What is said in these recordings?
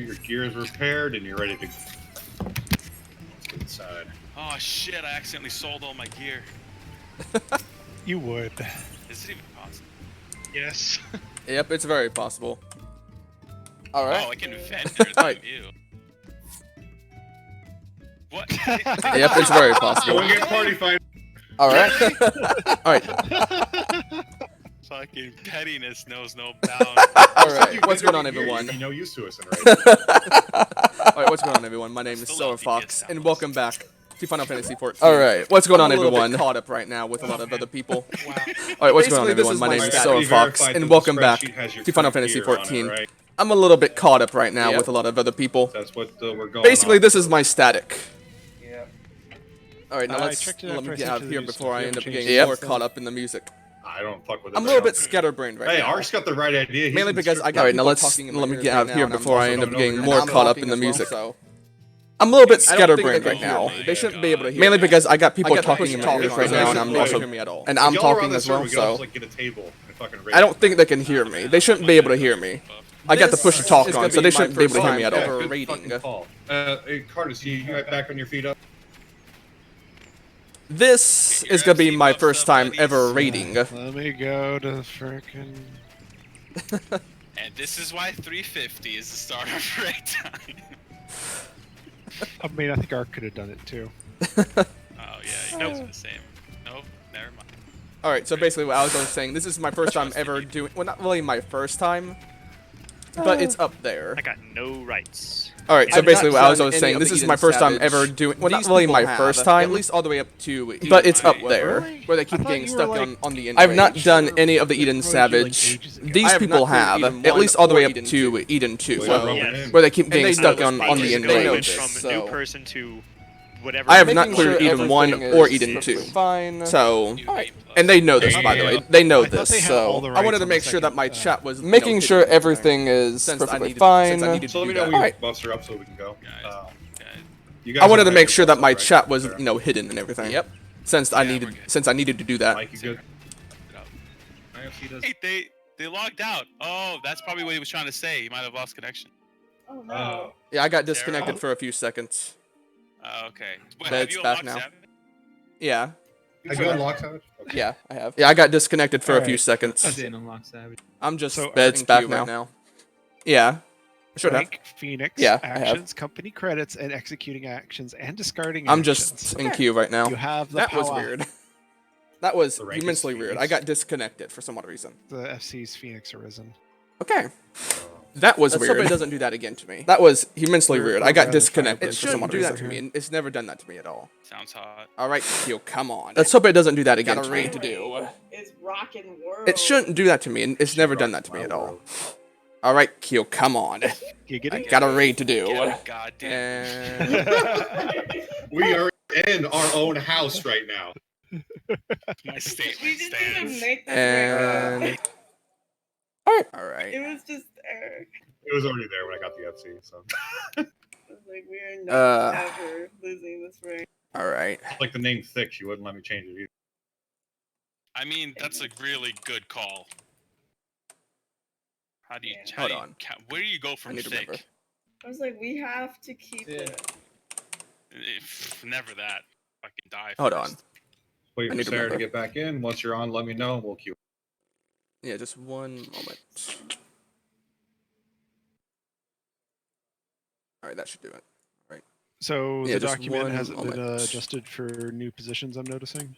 Your gear is repaired and you're ready to let's get inside. Oh shit, I accidentally sold all my gear. You would. Is it even possible? Yes. Yep, it's very possible. All Oh, right. I can vendor them. Alright. Ew. What? Yep, it's very So possible. we get party fight. All right. All right. Fucking pettiness knows no bounds. All right. What's going on, everyone? You'd be no use to us in raid. All right. What's going on, everyone? My name is Still Solar love the Fox, kids' and sounds. welcome back to Final Fantasy XIV. All right. What's going on, everyone? Caught up right now with a lot of other people. Wow. All right. What's going on, everyone? My name is Solar Fox, and welcome back to Final Fantasy XIV. Right? I'm a little bit caught up right now with a lot of other people. That's what we're going Basically, on. this is my static. Yeah. All right, now I let checked it out me first get out into of the here music. before I You end up haven't getting changed more anything? caught up in the music. I don't fuck with it. I'm a little bit scatterbrained right Hey, now. Ark's got the right idea. He's Mainly been because I strict- got people talking in my ears right now, and I'm also getting more caught up in the music. So I'm a little bit scatterbrained right now. They shouldn't be able to hear Mainly me. because I got people talking in my ears right now, and I'm If also and I'm y'all are on talking this as well. server, we could also, So like, get a table and fucking raid. I don't think they can hear me. They shouldn't be able to hear me. I got the push to talk on, so they shouldn't be able to hear me at Yeah, all. good Rating. fucking call. Hey, Cardis, you got back on your feet up? This is gonna be my first time ever raiding. Let me go to frickin'. And this is why 350 is the start of raid time. I mean, I think Ark could have done it too. Oh yeah, you guys are the same. Nope, never mind. All right, so basically what I was saying, this is my first time ever doing, well, not really my first time, but it's up there. I got no rights. All right, so I've basically not what I was done saying, any this of is the my first time Savage. ever doing, well, not These really people my have, first time, at least all the way up to, but it's Eden. up there, Really? where they I keep thought getting you were, stuck like, on the end. I've I've not not done any of the Eden Savage. These I have people not cleared have, Eden at 1 least all the way or up to Eden 2, Wait, so, Yes. where they keep getting they stuck know on this the ages end ago, I they went range. from So new person to whatever. I have not Making cleared sure Eden 1 or Eden 2. Fine. So, New game plus. and they know this, by the way. They know I thought this, they had all so the I wanted rights to on the make sure that second, my chat was making sure everything is perfectly fine. So let me know when your Alright. buffs are up so we can go. Guys, you I wanted to have make your sure that buffs my up, right? chat was, Sarah? hidden and everything. Yep. Since I Yeah, needed, we're good. since I needed to do that. Mike, you good? Hey, they logged out. Oh, that's probably what he was trying to say. He might have lost connection. Oh no. Oh. Yeah, I got disconnected Sarah? for a few seconds. Okay. Wait, But have it's you back unlocked now. Savage? Yeah. Have you unlocked Savage? Okay. Yeah, I have. Yeah, I got disconnected for a few Alright. seconds. I didn't unlock Savage. I'm just So, it's in back queue right now. Yeah. I should have. Rank, Phoenix, Yeah, I have. actions, company credits, and executing actions, and discarding I'm actions. just in queue right now. You have the That was power. weird. That was The rank is immensely weird. Phoenix. I got disconnected for some odd reason. The FC's Phoenix Arisen. Okay. That was Let's weird. hope it doesn't do that again to me. That was immensely We're- weird. we're I got rather disconnected fine. for It some odd shouldn't do reason. that to me. It's never done that to me at all. Sounds hot. All right, Q, come on. Let's hope it doesn't do that again Got a to me. raid to do. It's rockin' world. It shouldn't do that to me, and it's never done that to me at all. All right, Q, come on. Giggity. Got a raid to do. Get a goddamn. And We are in our own house right now. My We statement didn't even stands. make this and right. all right. It was just there. It was already there when I got the FC, so. I was like, we're not Uh. ever losing this ring. All right. Like the name Thick, she wouldn't let me change it either. I mean, that's a really good call. How do you? Yeah. How Hold do you on. where do you go from need to thick? remember. I was like, we have to keep it. Never that. Fucking die. Hold first. on. Wait I for need to Sarah to remember. get back in. Once you're on, let me know and we'll queue. Yeah, just one moment. All right, that should do it. So Yeah, the just document one hasn't been moment. adjusted for new positions, I'm noticing.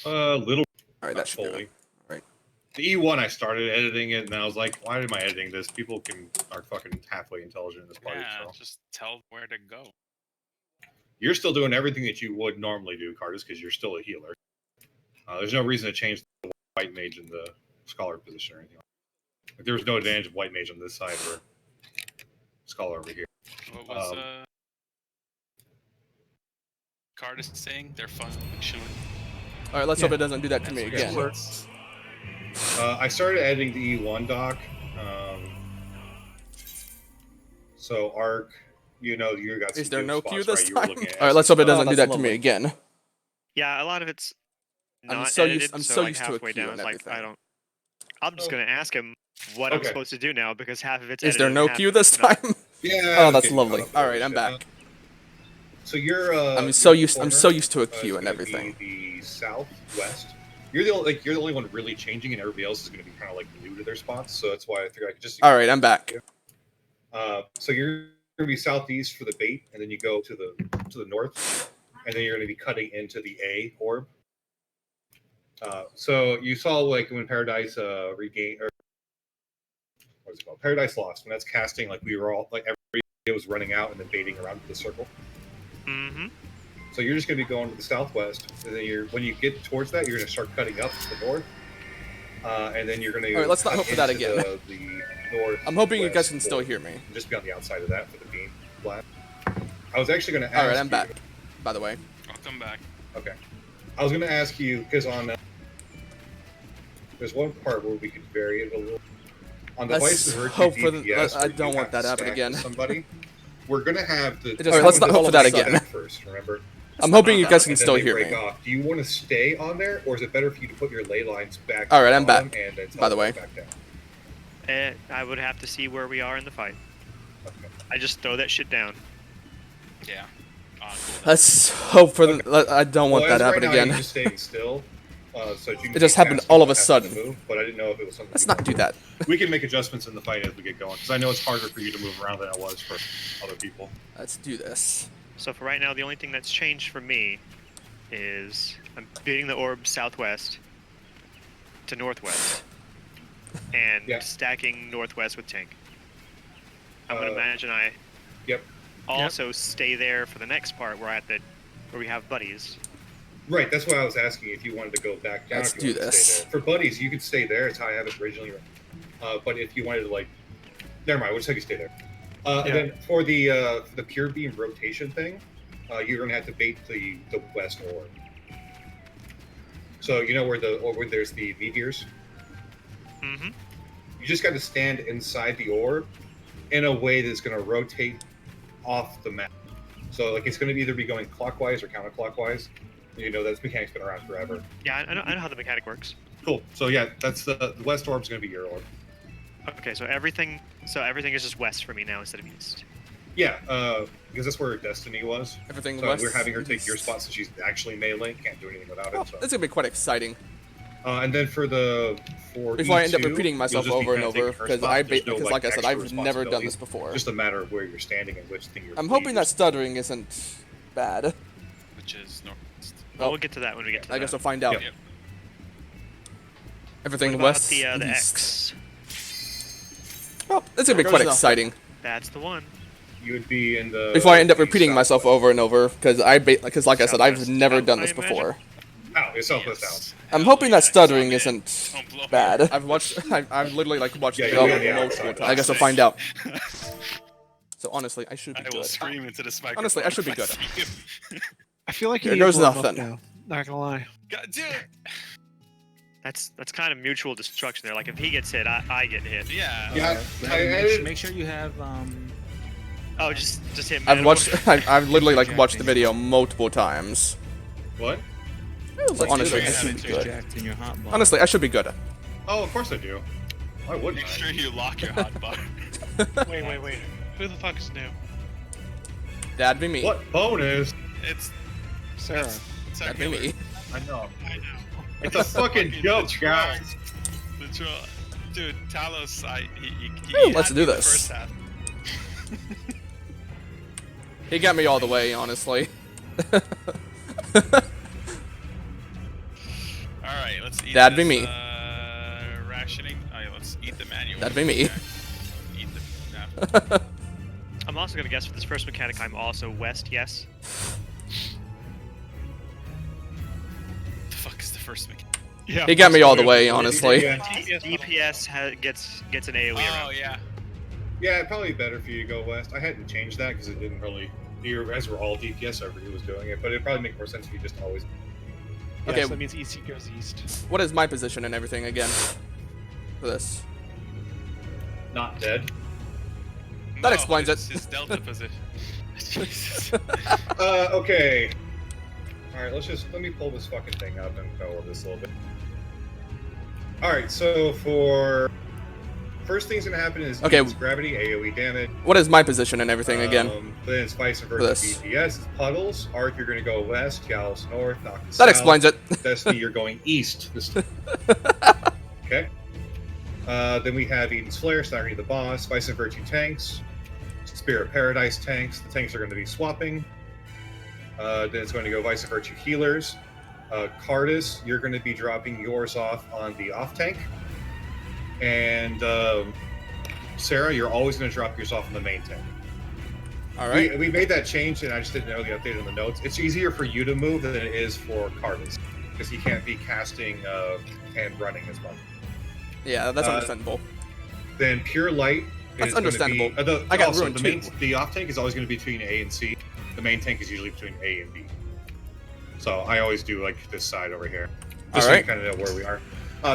Little. All right, not that should do fully. it. Right. The E1, I started editing it, and I was like, why am I editing this? People are fucking halfway intelligent in this party, Yeah, so. just tell where to go. You're still doing everything that you would normally do, Cardis, because you're still a healer. There's no reason to change the white mage in the scholar position or anything. Like, there was no advantage of white mage on this side or scholar over here. What was Cardis saying? They're functionally. All right, let's hope it doesn't do that to me That's again. weird. I started editing the E1 doc. So Arc, you know, you got some Is there good no spots, queue this right? You were time? looking at All right, let's hope it stuff. doesn't do that's that to me lovely. again. Yeah, a lot of it's I'm not so edited, used- I'm so so like used to a halfway queue down, and it's like everything. I don't. I'm just Oh. gonna ask him what I'm Okay. supposed to do now because half of it's. Is there edited no and half queue of this it's not. time? Yeah. Oh, that's okay, lovely. caught up All there, right, I'm shit. back. So you're. I'm so your used. I'm corner so used to a is queue and gonna be everything. The southwest. You're the only one really changing, and everybody else is going to be kind of like new to their spots. So that's why I figured I could just. All right, I'm back. So you're going to be southeast for the bait, and then you go to the north, and then you're going to be cutting into the A orb. So you saw like when Paradise regain or what is it called? Paradise Lost. When that's casting, like we were all like everybody was running out and then baiting around the circle. Mm-hmm. So you're just going to be going to the southwest, and then when you get towards that, you're going to start cutting up to the north, and then you're going to. All right, let's not hope for that again. The north. I'm hoping you guys can still hear me. Just be on the outside of that for the beam blast. I was actually going to ask. All right, I'm you, back. By the way. I'll come back. Okay. I was going to ask you because on there's one part where we could vary it a little. On the Let's Vice Virtue hope for DPS, I where don't you want have that to happen stack again. with Somebody, we're gonna have the. All right, let's not hope for that again. First, remember. I'm hoping you guys can And then still they hear break me. off. Do you want to stay on there, or is it better for you to put your ley lines back? All right, to I'm bottom back, And then by the way. back down? I would have to see where we are in the fight. Okay. I just throw that shit down. Yeah. Cool. Let's hope for the. I don't want Well, that as to happen right now, again. You're just staying still. So you can It just keep happened casting all of a without having to sudden. Move, but I didn't know if it was something. Let's not do that. We can make adjustments in the fight as we get going, because I know it's harder for you to move around than it was for other people. Let's do this. So for right now, the only thing that's changed for me is I'm beating the orb southwest to northwest, and Yeah. stacking northwest with tank. I'm gonna Uh, imagine I Yep. also stay there for the next part where we have buddies. Right, that's why I was asking if you wanted to go back down. Let's if you do wanted to stay this. there. For buddies, you could stay there. It's how I have it originally. But if you wanted to, like, never mind. We'll just have you stay there. And then for the pure beam rotation thing, you're gonna have to bait the west orb. So you know where there's the meteors. Mm-hmm. You just got to stand inside the orb in a way that's gonna rotate off the map. So like it's gonna either be going clockwise or counterclockwise. You know that mechanic's been around forever. Yeah, I know how the mechanic works. Cool. So yeah, that's the west orb's gonna be your orb. Okay, so everything is just west for me now instead of east. Yeah, because that's where her destiny was. Everything So west. we're having her take your spot since she's actually melee. Can't do anything without Oh, it. So. this is gonna be quite exciting. And then for Before I end up E2, repeating myself you'll just be over and kinda over, taking her because spot. There's no, like I said, extra I've never done responsibility. this before. Just a matter of where you're standing and which thing you're. I'm hoping that leading. stuttering isn't bad. Which is northwest. Well, Oh. we'll get to that when we get to I that. guess we'll find out. Yep. Everything What about west, the east. X? Well, it's gonna be quite exciting. That's the one. You would be in the. Before I end up the repeating myself southwest. over and over, because like I said, I've Southwest never out, done I this imagine. before. Ow, it's southwest Yes. out. I'm Hell hoping yeah, that stuttering suck it. isn't Don't blow me. bad. I've literally like watched Yeah, the you're video on the multiple outside. times. I guess we'll find out. So honestly, I should be I will good. scream into this microphone. Honestly, I should be if good. see you. I feel like you There need to goes blow 'em up nothing. now. Not gonna lie. God, dude. That's kind of mutual destruction there. Like if he gets hit, I get hit. Yeah. Yeah, Make sure you have Oh, just hit me. I've watched. I've literally like watched the video multiple times. What? So honestly, I sure you should have be it good. jacked in your hot bar. Honestly, I should be good. Oh, of course I do. Why wouldn't Make I? sure you lock your hot bar. Wait. Who the fuck is new? That'd be me. What bonus? It's Sarah. it's That'd be okay. me. I know. I know. It's a fucking joke, the guys. The troll. Dude, Talos, he Woo, let's had do me the this. first half. He got me all the way, honestly. Alright, let's eat That'd be this, me. Rationing. Oh, yeah, let's eat the manual. That'd be me. Okay. Eat the. Yeah. I'm also gonna guess for this first mechanic, I'm also west. Yes. The fuck is the first mechanic? Yeah. He got me all the way, honestly. Yeah, DPS gets an AOE Oh around. yeah. yeah, it'd probably be better for you to go west. I hadn't changed that because it didn't really. You guys were all DPS over who was doing it, but it'd probably make more sense if you just always. Yeah, Okay. so that means EC goes east. What is my position and everything again? For this. Not dead. That explains it. It's his delta position. Jesus. Okay. All right, let me pull this fucking thing up and go over this a little bit. All right, so for first thing's gonna happen is Okay. gravity, AOE damage. What is my position and everything again? Then it's vice For versa. this. DPS, it's puddles. Arc, you're gonna go west. Gallus north. Noctis That south. explains it. Destiny, you're going east. This okay. Then we have Eden's Flare, Staggery the boss. Vice and Virtue tanks. Spirit Paradise tanks. The tanks are going to be swapping. Then it's going to go Vice and Virtue healers. Cardis, you're going to be dropping yours off on the off tank. And Sarah, you're always going to drop yours off on the main tank. All right. We made that change, and I just didn't know the update in the notes. It's easier for you to move than it is for Cardis, because he can't be casting and running as much. Yeah, that's understandable. Then Pure Light. That's is gonna understandable. Be, I got also, ruined too. the off tank is always going to be between A and C. The main tank is usually between A and B. So I always do like this side over here. Just so you kind of know where we are.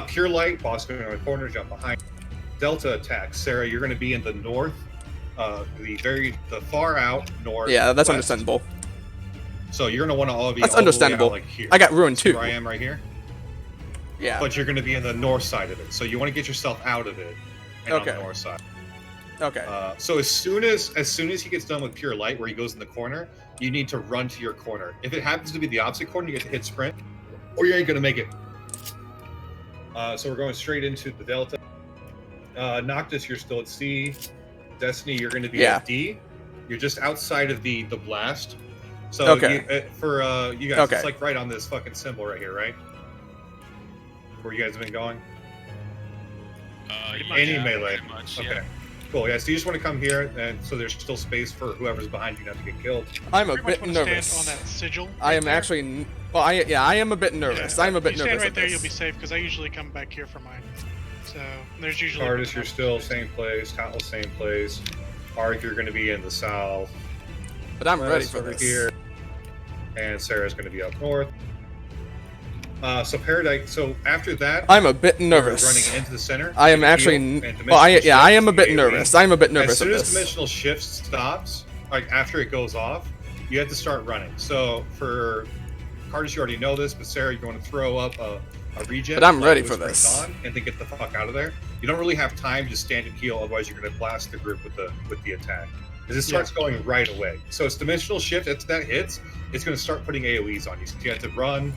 Pure Light, boss going on the corner, jump behind. Delta attack. Sarah, you're going to be in the north, the far out north. Yeah, that's west. understandable. So you're going to want to all be. That's all the way understandable. out, like here. I got ruined See too. where I am right here. Yeah. But you're going to be in the north side of it, so you want to get yourself out of it and on the north side. Okay. So as soon as he gets done with Pure Light, where he goes in the corner, you need to run to your corner. If it happens to be the opposite corner, you get to hit sprint, or you ain't gonna make it. So we're going straight into the Delta. Noctis, you're still at C. Destiny, you're going to be at D. You're just outside of the blast. So for you guys, it's like right on this fucking symbol right here, right? Where you guys have been going? Any melee. Much, okay. Yeah. Cool. Yeah. So you just want to come here, and so there's still space for whoever's behind you not to get killed. I'm a bit nervous. Stand on that sigil. I am actually. Well, I am a bit nervous. I'm a bit nervous. Stand right there, you'll be safe because I usually come back here for mine. So there's usually. Cardis, you're still same place. Tatl, same place. Arc, you're going to be in the south. But I'm ready for this. Here. And Sarah's going to be up north. So Paradise. So after that, I'm a bit nervous. Running into the center. I am actually. Well, I am a bit nervous. I'm a bit nervous of this. As soon as dimensional shift stops, like after it goes off, you have to start running. So for Cardis, you already know this, but Sarah, you're going to throw up a regen. But I'm ready for this. And then get the fuck out of there. You don't really have time to stand and heal, otherwise you're going to blast the group with the attack. Because it starts going right away. So it's dimensional shift. If that hits, it's going to start putting AoEs on you. So you have to run.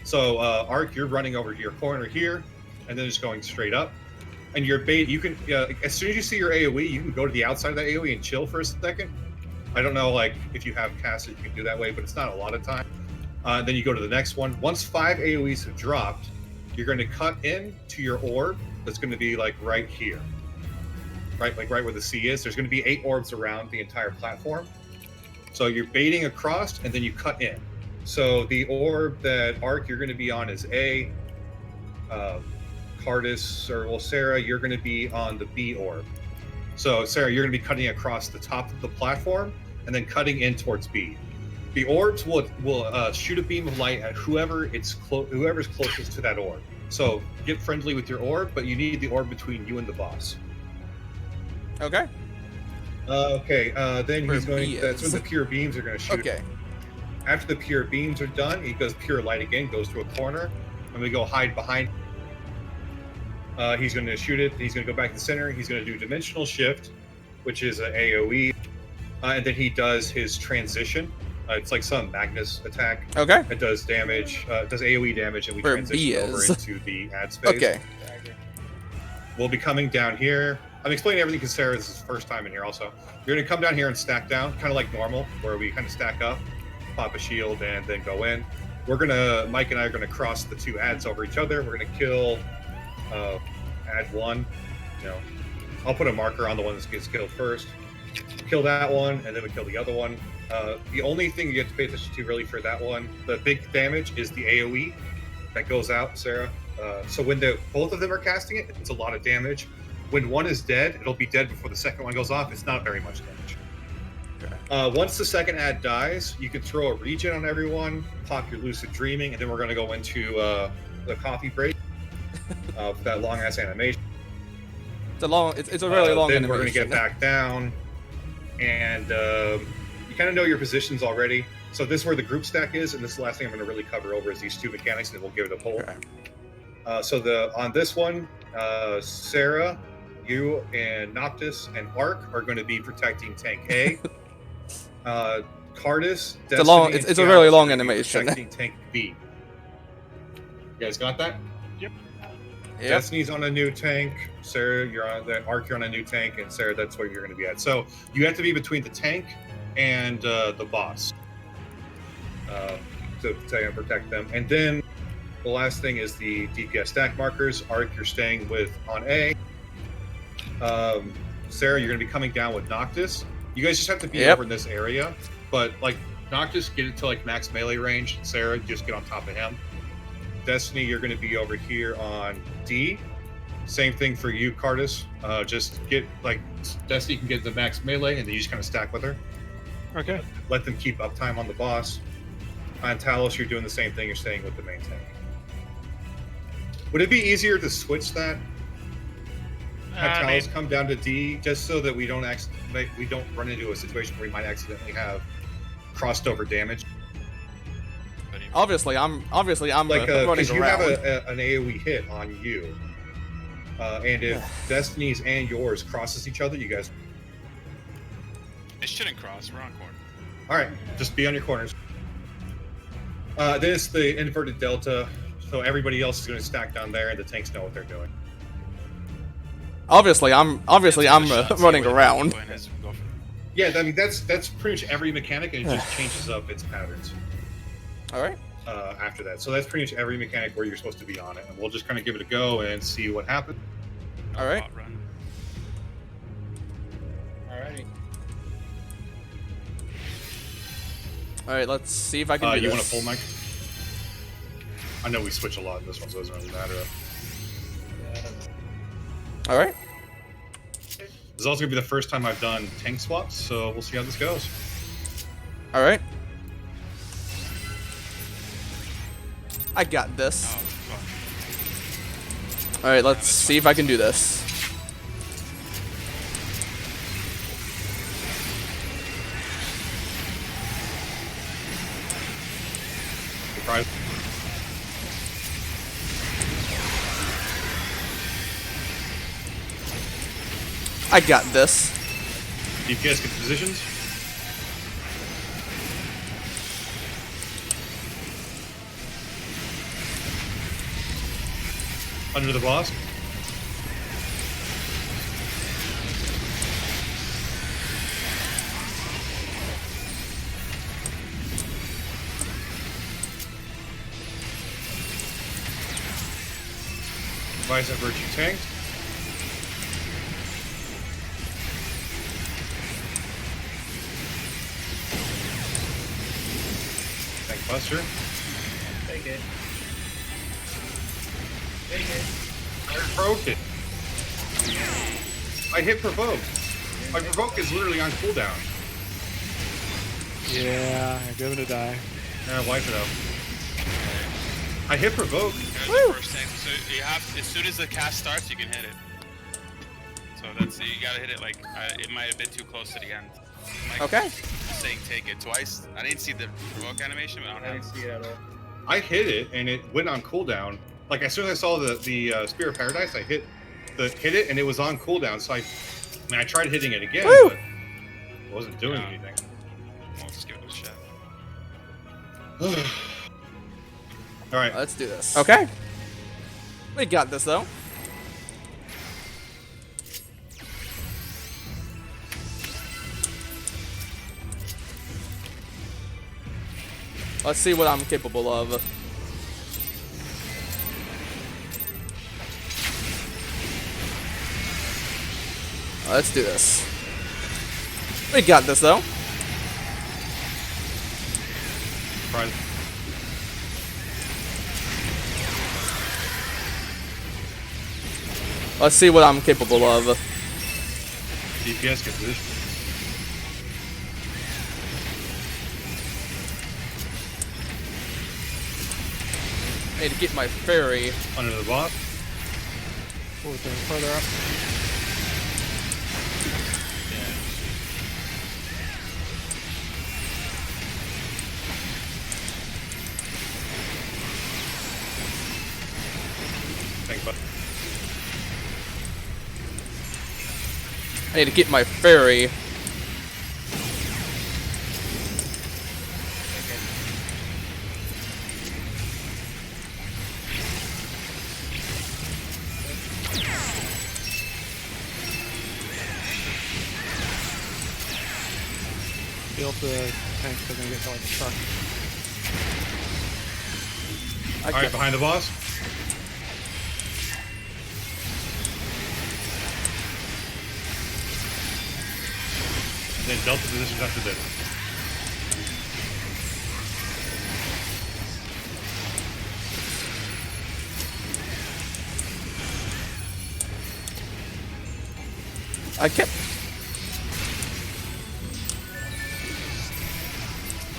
So Arc, you're running over to your corner here, and then just going straight up. And your bait, you can as soon as you see your AoE, you can go to the outside of that AoE and chill for a second. I don't know, like if you have casted, you can do that way, but it's not a lot of time. Then you go to the next one. Once 5 AoEs have dropped, you're going to cut in to your orb. That's going to be like right here, right where the C is. There's going to be 8 orbs around the entire platform. So you're baiting across, and then you cut in. So the orb that Arc you're going to be on is A. Cardis, or Sarah, you're going to be on the B orb. So Sarah, you're going to be cutting across the top of the platform and then cutting in towards B. The orbs will shoot a beam of light at whoever's closest to that orb. So get friendly with your orb, but you need the orb between you and the boss. Okay. Then he's going. That's when the pure beams are going to shoot. Okay. After the pure beams are done, he goes pure light again, goes to a corner, and we go hide behind. He's going to shoot it. He's going to go back to the center. He's going to do dimensional shift, which is an AoE, and then he does his transition. It's like some Magnus attack. Okay. It does damage. It does AoE damage, and we transition over into the ad space. Okay. We'll be coming down here. I'm explaining everything because Sarah, this is his first time in here also. You're going to come down here and stack down, kind of like normal, where we kind of stack up, pop a shield, and then go in. Mike and I are going to cross the 2 ads over each other. We're going to kill ad 1. I'll put a marker on the one that gets killed first. Kill that one, and then we kill the other one. The only thing you have to pay attention to really for that one, the big damage, is the AoE that goes out, Sarah. So when both of them are casting it, it's a lot of damage. When one is dead, it'll be dead before the second one goes off. It's not very much damage. Okay. Once the second ad dies, you can throw a regen on everyone, pop your lucid dreaming, and then we're going to go into the coffee break of that long ass animation. It's a really long then animation. We're going to get back down, and you kind of know your positions already. So this is where the group stack is, and this is the last thing I'm going to really cover over is these 2 mechanics, and then we'll give it a pull. Okay. On this one, Sarah, you and Noctis and Ark are going to be protecting Tank A. Cardis, It's a long. Destiny, It's and a really Tialis long are gonna be animation. Protecting Tank B. You guys got that? Yep. Destiny's on a new tank. Sarah, you're on that. Ark, you're on a new tank, and Sarah, that's where you're going to be at. So you have to be between the tank and the boss to protect them. And then the last thing is the DPS stack markers. Ark, you're staying with on A. Sarah, you're going to be coming down with Noctis. You guys just have to be over in this area, but like Noctis, get it to like max melee range. Sarah, just get on top of him. Destiny, you're going to be over here on D. Same thing for you, Cardis. Just get like Destiny can get the max melee, and then you just kind of stack with her. Okay. Let them keep uptime on the boss. On Talos, you're doing the same thing. You're staying with the main tank. Would it be easier to switch that? Have Talos come down to D, just so that we don't run into a situation where we might accidentally have crossed over damage. Obviously, I'm like running because you around. have an AOE hit on you, and if Destiny's and yours crosses each other, you guys. It shouldn't cross. We're on corner. All right, just be on your corners. Then it's the inverted delta, so everybody else is going to stack down there, and the tanks know what they're doing. Obviously, I'm running around. Yeah, I mean that's pretty much every mechanic, and it just changes up its patterns. All right. After that, so that's pretty much every mechanic where you're supposed to be on it, and we'll just kind of give it a go and see what happens. All right. Alrighty. All right. Let's see if I can do you this. want a full mic? I know we switch a lot in this one, so it doesn't really matter. All right. This is also gonna be the first time I've done tank swaps, so we'll see how this goes. All right. I got this. All right, let's see if I can do this. Surprise. I got this. DPS get positions. Under the boss. Vice and Virtue tanked. Tank Buster. Take it. I provoked it. I hit provoke. My provoke is literally on cooldown. Yeah, I'm going to die. Yeah, wipe it up. I hit provoke. First tank. So you have, as soon as the cast starts, you can hit it. So that's, you gotta hit it like, it might have been too close to the end. Okay. Saying take it twice. I didn't see the provoke animation, but I didn't see it at all. I hit it and it went on cooldown. Like as soon as I saw the Spear of Paradise, I hit it and it was on cooldown. So I tried hitting it again, but it wasn't doing anything. We'll just give it a shot. All right, let's do this. Okay. We got this though. Let's see what I'm capable of. Let's do this. We got this though. Surprise. Let's see what I'm capable of. DPS get position. Need to get my fairy under the boss. Further up. Thanks, bud. I need to get my ferry. Build the tank, they're gonna get hit like a truck. All right, behind the boss. And then delta positions after this. I kept.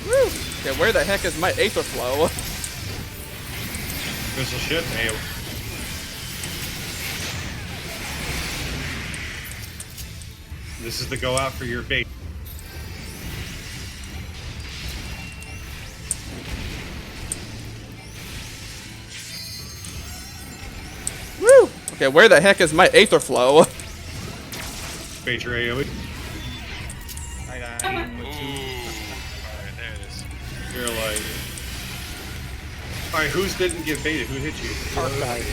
Woo! Okay, where the heck is my aether flow? Missile ship. Hey, this is the go out for your bait. Woo! Okay, where the heck is my aether flow? Bait your AoE. I got Ooh. Alright, there it is. You're like. All right, who's didn't get baited? Who hit you? Arc died.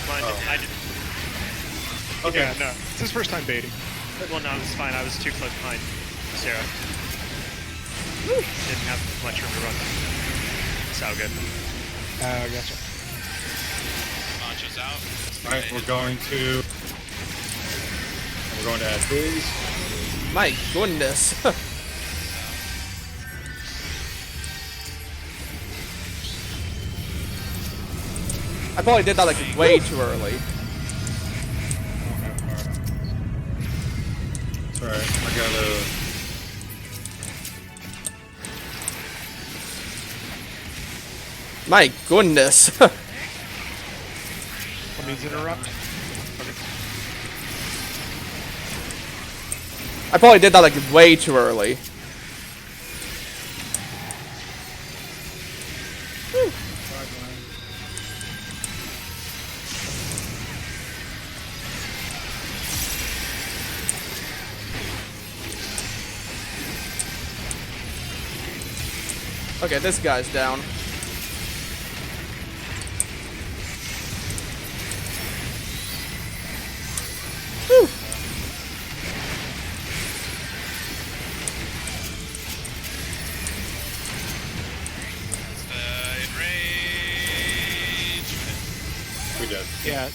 Mine Oh. did, I did. Okay. Yeah, no. It's his first time baiting. Well, no, it was fine. I was too close behind Sarah. Didn't have much room to run. So good. Gotcha. Launches out. All right, we're going to add these. My goodness. I probably did that like way too early. It's all right. I gotta. My goodness. Let me interrupt. I probably did that like way too early. Okay, this guy's down. Whew. We did. Yeah,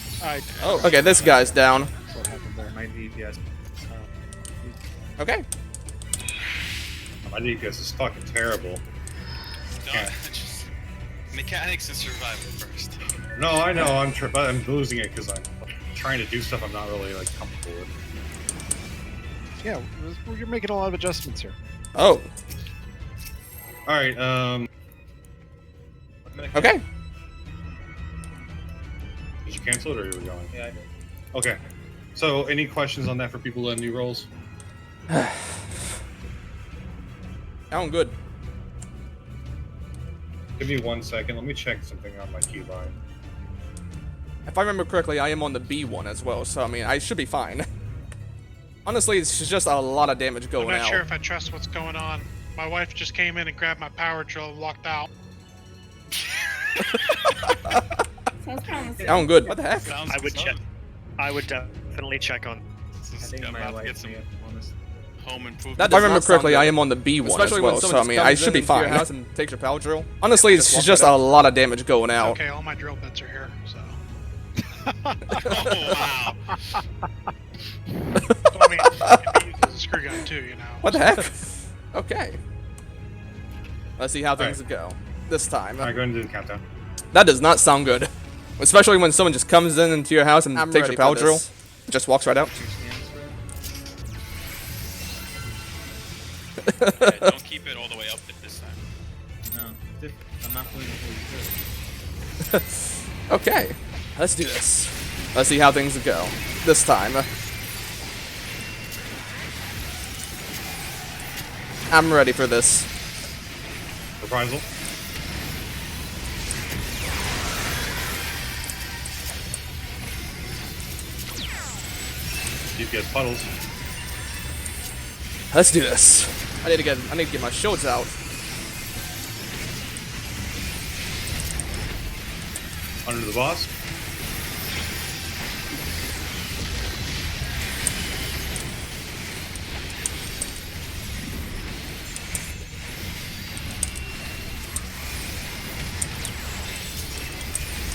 Oh, okay, this guy's down. That's what happened there. my DPS. Okay. My DPS is fucking terrible. Don't, just mechanics and survival first. No, I know. I'm losing it because I'm trying to do stuff I'm not really like comfortable with. Yeah, you're making a lot of adjustments here. Oh, All right. okay. Did you cancel it or are you going? Yeah, I did. Okay. So, any questions on that for people in new roles? Sound good. Give me 1 second. Let me check something on my keyline. If I remember correctly, I am on the B one as well, so I mean, I should be fine. Honestly, it's just a lot of damage I'm going not out. sure if I trust what's going on. My wife just came in and grabbed my power drill and walked out. Sounds promising. Sound good. What the heck? Sounds I would solid. check. I would definitely check on. This I is, think I'm my about to wife get some may have honest. home improvement. If I remember correctly, I am on the B one as Especially well, when so I someone mean, just I comes should be into your fine. house and takes your power drill. Honestly, it's walks just right a out. lot of damage going out. Okay, all my drill bits are here, so. Oh wow! So, I mean, it can be used as a screw gun too, you know. What the heck? Okay. Let's see how things Alright. go this time. All right, go into the countdown. That does not sound good. Especially when someone just comes into your house and I'm takes ready your power for drill. this. Just walks right out. Two scans for it? Yeah, don't keep it all the way up this time. No, I'm not putting the whole through. Okay. Let's do this. Let's see how things go this time. I'm ready for this. Reprisal. DPS puddles. Let's do this. I need to get my shields out. Under the boss.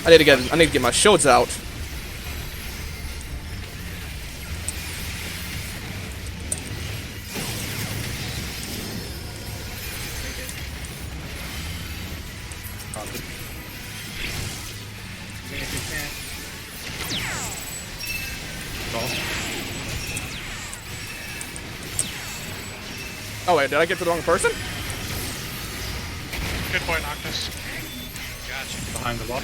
I need to get my shields out. Oh wait, did I get to the wrong person? Good point, Noctis. Gotcha. Behind the boss.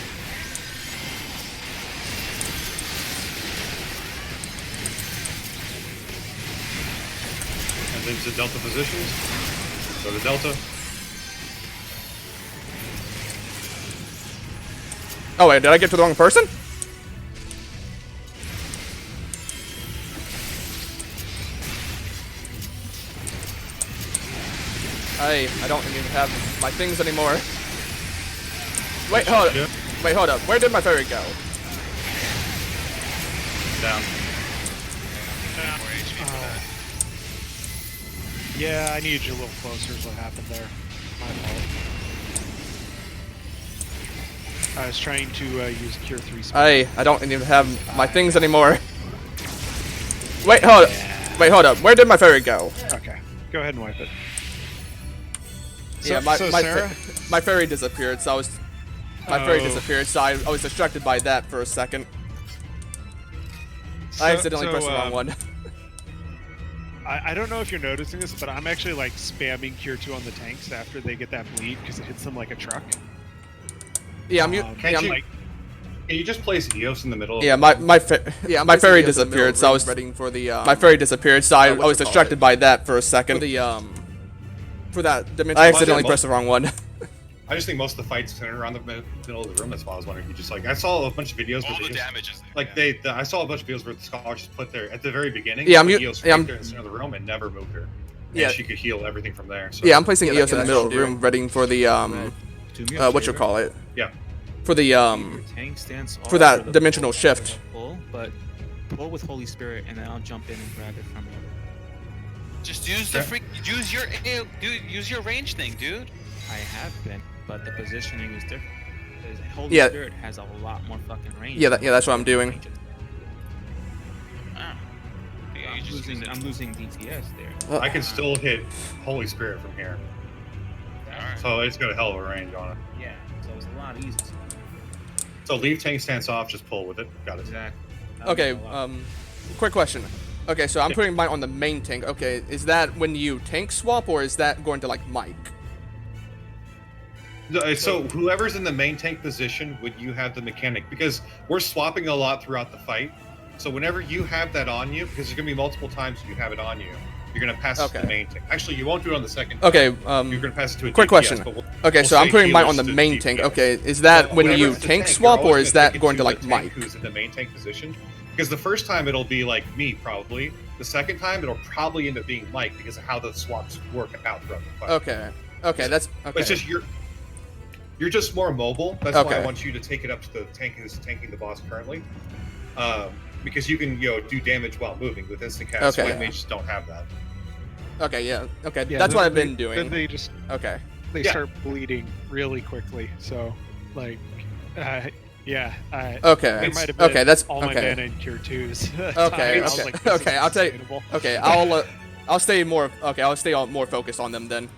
And then to Delta positions. Go to Delta. Oh wait, did I get to the wrong person? I don't even have my things anymore. Wait, hold up. Wait, hold up. Where did my fairy go? Down. More HP for that. Yeah, I needed you a little closer is what happened there. My fault. I was trying to use Cure 3 speed. I don't even have my things anymore. Wait, hold up. Wait, hold up. Where did my fairy go? Okay, go ahead and wipe it. Yeah, my fairy disappeared, so I was... My fairy disappeared, so I was distracted by that for a second. I accidentally pressed the wrong one. I don't know if you're noticing this, but I'm actually like spamming Cure 2 on the tanks after they get that bleed because it hits them like a truck. Yeah, Can you just place Eos in the middle? Yeah, my fairy disappeared, so I was my fairy disappeared, so I was distracted by that for a second. For that dimension, I accidentally pressed the wrong one. I just think most of the fights center around the middle of the room. That's why I was wondering if you just like. I saw a bunch of videos. All where the they damage is there. like I saw a bunch of videos where the scholar just put there at the very beginning. Yeah, Eos right there in the center of the room and never moved her. Yeah, and she could heal everything from there. So. Yeah, I'm placing Eos in the middle of the room, ready for the what you call it? Yeah. For the Tank stance for that dimensional shift. Pull, but pull with Holy Spirit, and then I'll jump in and grab it from you. Just use the use your range thing, dude. I have been, but the positioning is different. Because Holy Yeah. Spirit has a lot more fucking range. Yeah, that's what I'm doing. Oh. Yeah, you just use it. I'm losing DPS there. I can still hit Holy Spirit from here. Alright. So it's got a hell of a range on it. Yeah, so it's a lot easier. So leave tank stance off, just pull with it. Got it. Exactly. Okay, quick question. Okay, so I'm putting mine on the main tank. Okay, is that when you tank swap, or is that going to like Mike? So whoever's in the main tank position, would you have the mechanic? Because we're swapping a lot throughout the fight. So whenever you have that on you, because there's gonna be multiple times you have it on you, you're gonna pass it to the main tank. Actually, you won't do it on the second. Okay. You're gonna pass it to a quick DPS, question. but Okay, so I'm say putting mine healers on the to main DPS. tank. Okay, is that So when whenever you it's the tank you're swap, or always is gonna that pick it going to a like tank Mike? Who's in the main tank position? Because the first time it'll be like me probably. The second time it'll probably end up being Mike because of how the swaps work out throughout the fight. Okay. Okay, that's okay. But it's just you're just more mobile. That's why I want you to take it up to the tank who's tanking the boss currently. Because you can do damage while moving with instant cast. Okay. White mages don't have that. Okay, yeah. Okay, Yeah, that's then what I've they- been doing. Then they just Okay. start bleeding really quickly. So like, yeah. Okay. There might have been Okay, that's all my okay. mana in Cure 2s. Okay. I was Okay. like, this Okay. is I'll tell you. unsustainable. Okay. I'll stay more. Okay. I'll stay more focused on them then.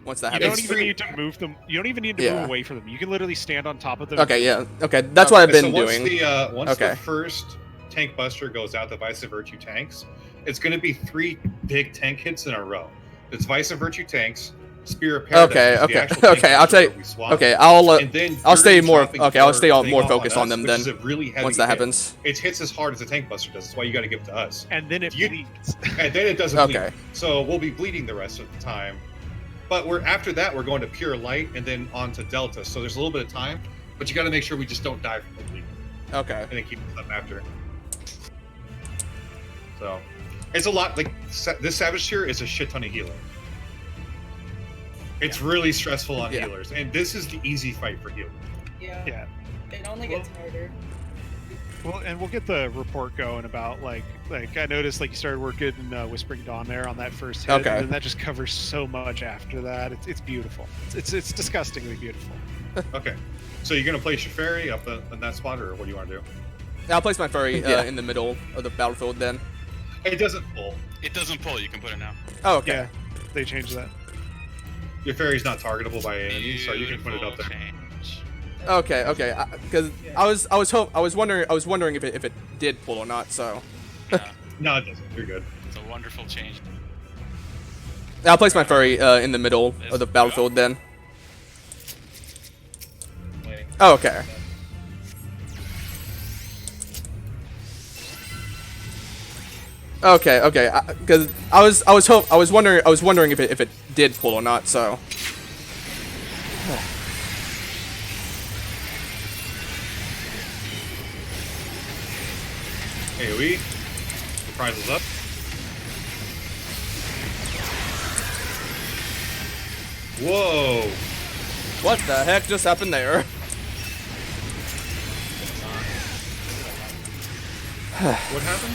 Once that You happens. don't even need to move them. You don't even need to move away from them. You can literally stand on top of them. Okay. Yeah. Okay. That's what I've been so once doing. Once Okay. the first tank buster goes out, the Vice of Virtue tanks, it's going to be 3 big tank hits in a row. It's Vice of Virtue tanks, Spear of Paradise. Okay. which is the Okay. actual tank Okay. I'll buster tell you. that we swap, Okay. and then I'll stay Fury more. dropping Okay. I'll stay third more thing focused off on them which then. is a really heavy Once that hit. happens. It hits as hard as a tank buster does. That's why you got to give it to us. And then it You- bleeds. And then it doesn't Okay. bleed. So we'll be bleeding the rest of the time. But after that we're going to pure light and then on to delta. So there's a little bit of time, but you got to make sure we just don't die from the bleeding Okay. and then keep it up after. So It's a lot. Like this Savage tier is a shit ton of healer. It's really stressful on healers, and this is the easy fight for healers. Yeah. It only gets harder. Well, and we'll get the report going about like I noticed like you started working in Whispering Dawn there on that first hit, Okay. and that just covers so much after that. It's beautiful. It's disgustingly beautiful. Okay, so you're gonna place your fairy up in that spot, or what do you want to do? I'll place my furry in the middle of the battlefield then. It doesn't pull. It doesn't pull. You can put it now. Oh, okay. Yeah, they changed that. Your fairy's not targetable by enemies, so you can put it up there. Change. Okay. Because I was wondering if it did pull or not. So No, it doesn't. You're good. It's a wonderful change. I'll place my furry in the middle of the battlefield then. Waiting. Oh, okay. Okay. Because I was wondering if it did pull or not. So. AoE. The prize is up. Whoa! What the heck just happened there? What happened?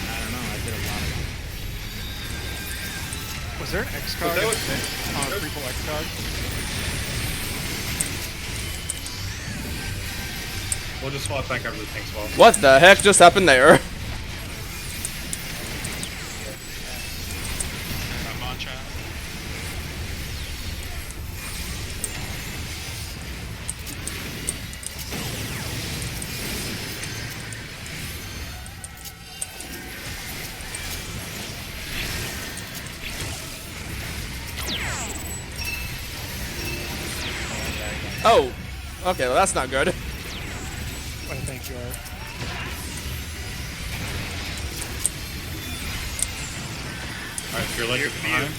I don't know. I did a lot of Was there an X card? that on was- triple X card? We'll just swap back after the tank swap. What the heck just happened there? Mantra. Oh. Okay, well that's not good. I think you are. Alright, so you're like it behind.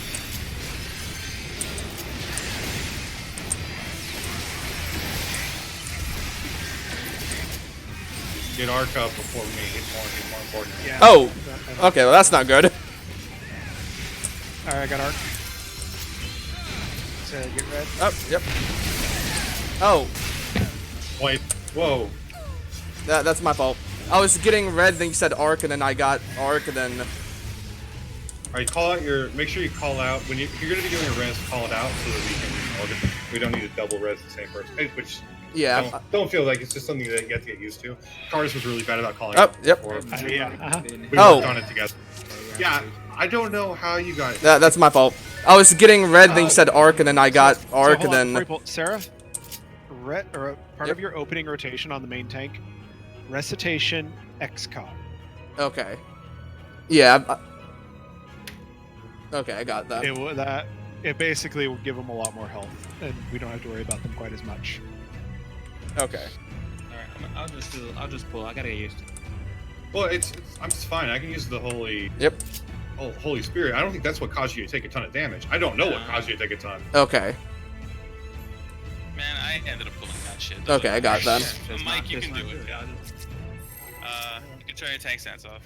Get arc up before me. It's more important. Yeah. Oh. Okay, well that's not good. All right, I got arc. So get red. Oh, yep. Oh, Wait. Whoa. that's my fault. I was getting red, then you said arc, and then I got arc, and then. Alright, call out your. Make sure you call out when if you're gonna be doing a res. Call it out so that we can. All get, we don't need to double res the same person. Which Yeah. don't feel like it's just something that you have to get used to. Cardis was really bad about calling Oh, out. yep. Before. Yeah. We Oh. worked on it together. Yeah, I don't know how you got. That's my fault. I was getting red, then you said arc, and then I got arc, hold and on, then. before you pull- Sarah, part Yep. of your opening rotation on the main tank, recitation XCOM. Okay. Yeah. Okay, I got that. It basically will give them a lot more health, and we don't have to worry about them quite as much. Okay. Alright, I'll just pull. I gotta get used to it. Well, I'm just fine. I can use the Yep. Holy Spirit. I don't think that's what caused you to take a ton of damage. I don't know what caused you to take a ton. Okay. Man, I ended up pulling that shit. Okay, I got that. Just Mike, knock you this can do one it. through. I'll just- You can turn your tank stance off,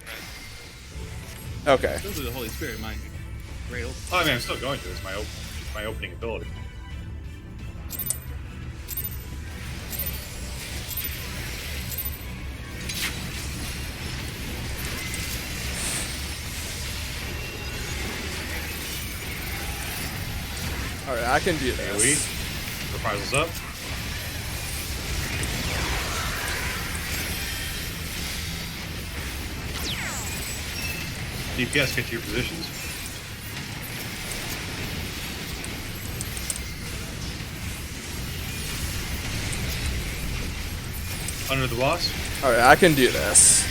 right? Okay. Still do the Holy Spirit, mind you. Great open. Oh, I mean, I'm still going to. It's my opening ability. Alright, I can do AoE. this. Reprisals up. DPS, get to your positions. Under the boss. Alright, I can do this.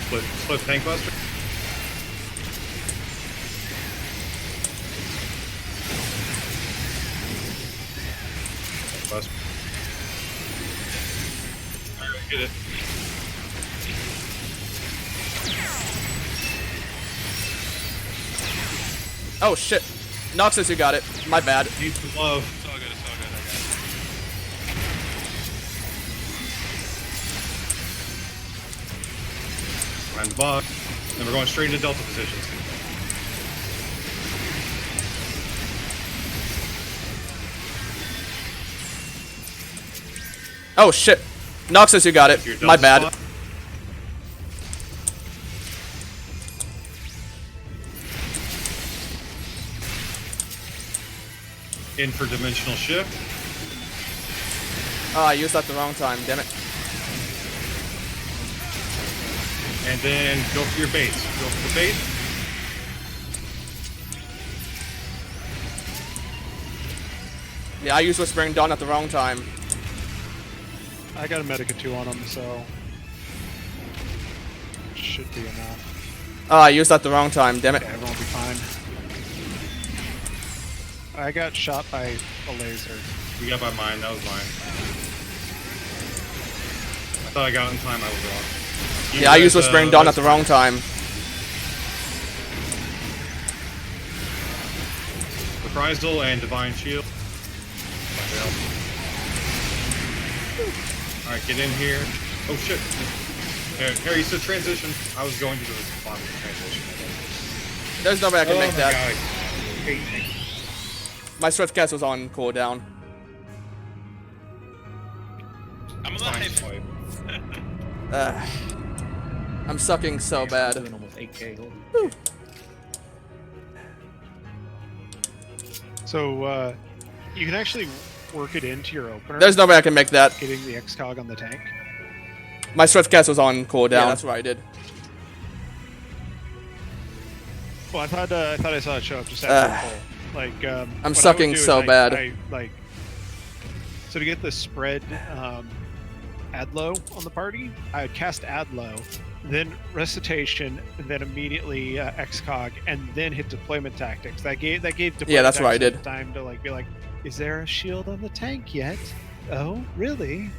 Split tank buster. Tank buster. Alright, get it. Oh shit. Noxus, you got it. My bad. Need some love. It's all good. It's all good. I got it. Find the bug. Then we're going straight into Delta positions. Oh shit. Noxus, you got it. Your My Delta bad. spot. In for dimensional shift. Oh, I used that the wrong time. Damn it. And then go for your base. Go for the base. Yeah, I used Whispering Dawn at the wrong time. I got a Medica 2 on him, so should be enough. Oh, I used that the wrong time. Damn it. Yeah, everyone will be fine. I got shot by a laser. You got by mine. That was mine. I thought I got it in time. I was wrong. You Yeah, I guys, used Whispering Dawn at the wrong time. Reprisal and Divine Shield. Alright, get in here. Oh shit. Harry, you said transition. I was going to the spot of the transition. There's no way I can make that. God. Hate me. My Swift Cast was on cooldown. I'm Fine, alive. fight. I'm sucking so bad. Doing almost 8K. So you can actually work it into your opener. There's no way I can make that. Getting the XCOG on the tank. My Swift Cast was on cooldown. Yeah, that's what I did. Well, I thought I saw it show up just after the poll. Like I'm sucking so bad. So to get the spread Adlo on the party, I would cast Adlo, then Recitation, then immediately XCOG, and then hit Deployment Tactics. That gave Deployment Yeah, that's what I Tactics did. time to be like, is there a shield on the tank yet? Oh, really?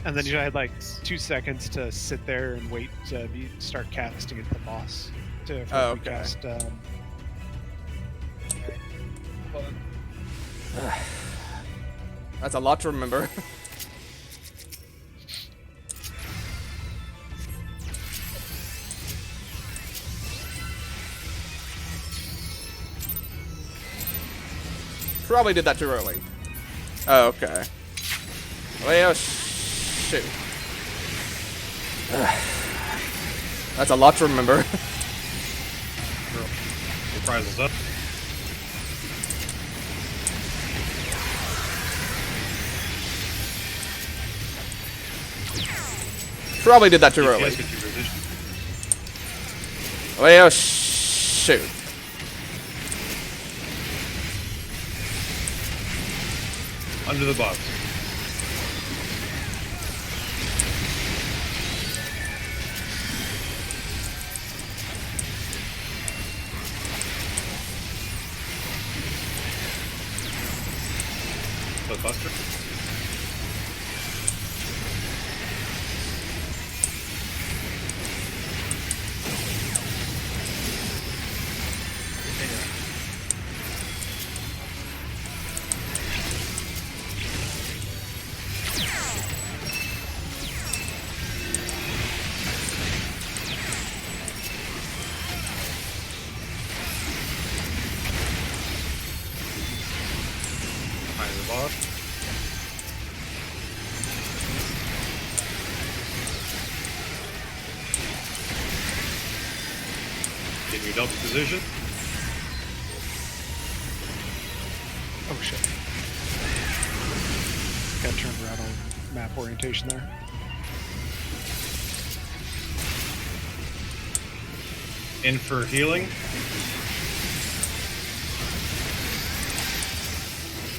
And then you had like 2 seconds to sit there and wait to start casting at the boss. Oh, okay. Cast, That's a lot to remember. Probably did that too early. Oh, okay. Well, shoot. That's a lot to remember. Reprisals up. Probably did that too early. Yes, get your position. Well, shoot. Under the buffs. Buster. Behind the boss. Get in your double position. oh shit. Got turned around on map orientation there. In for healing.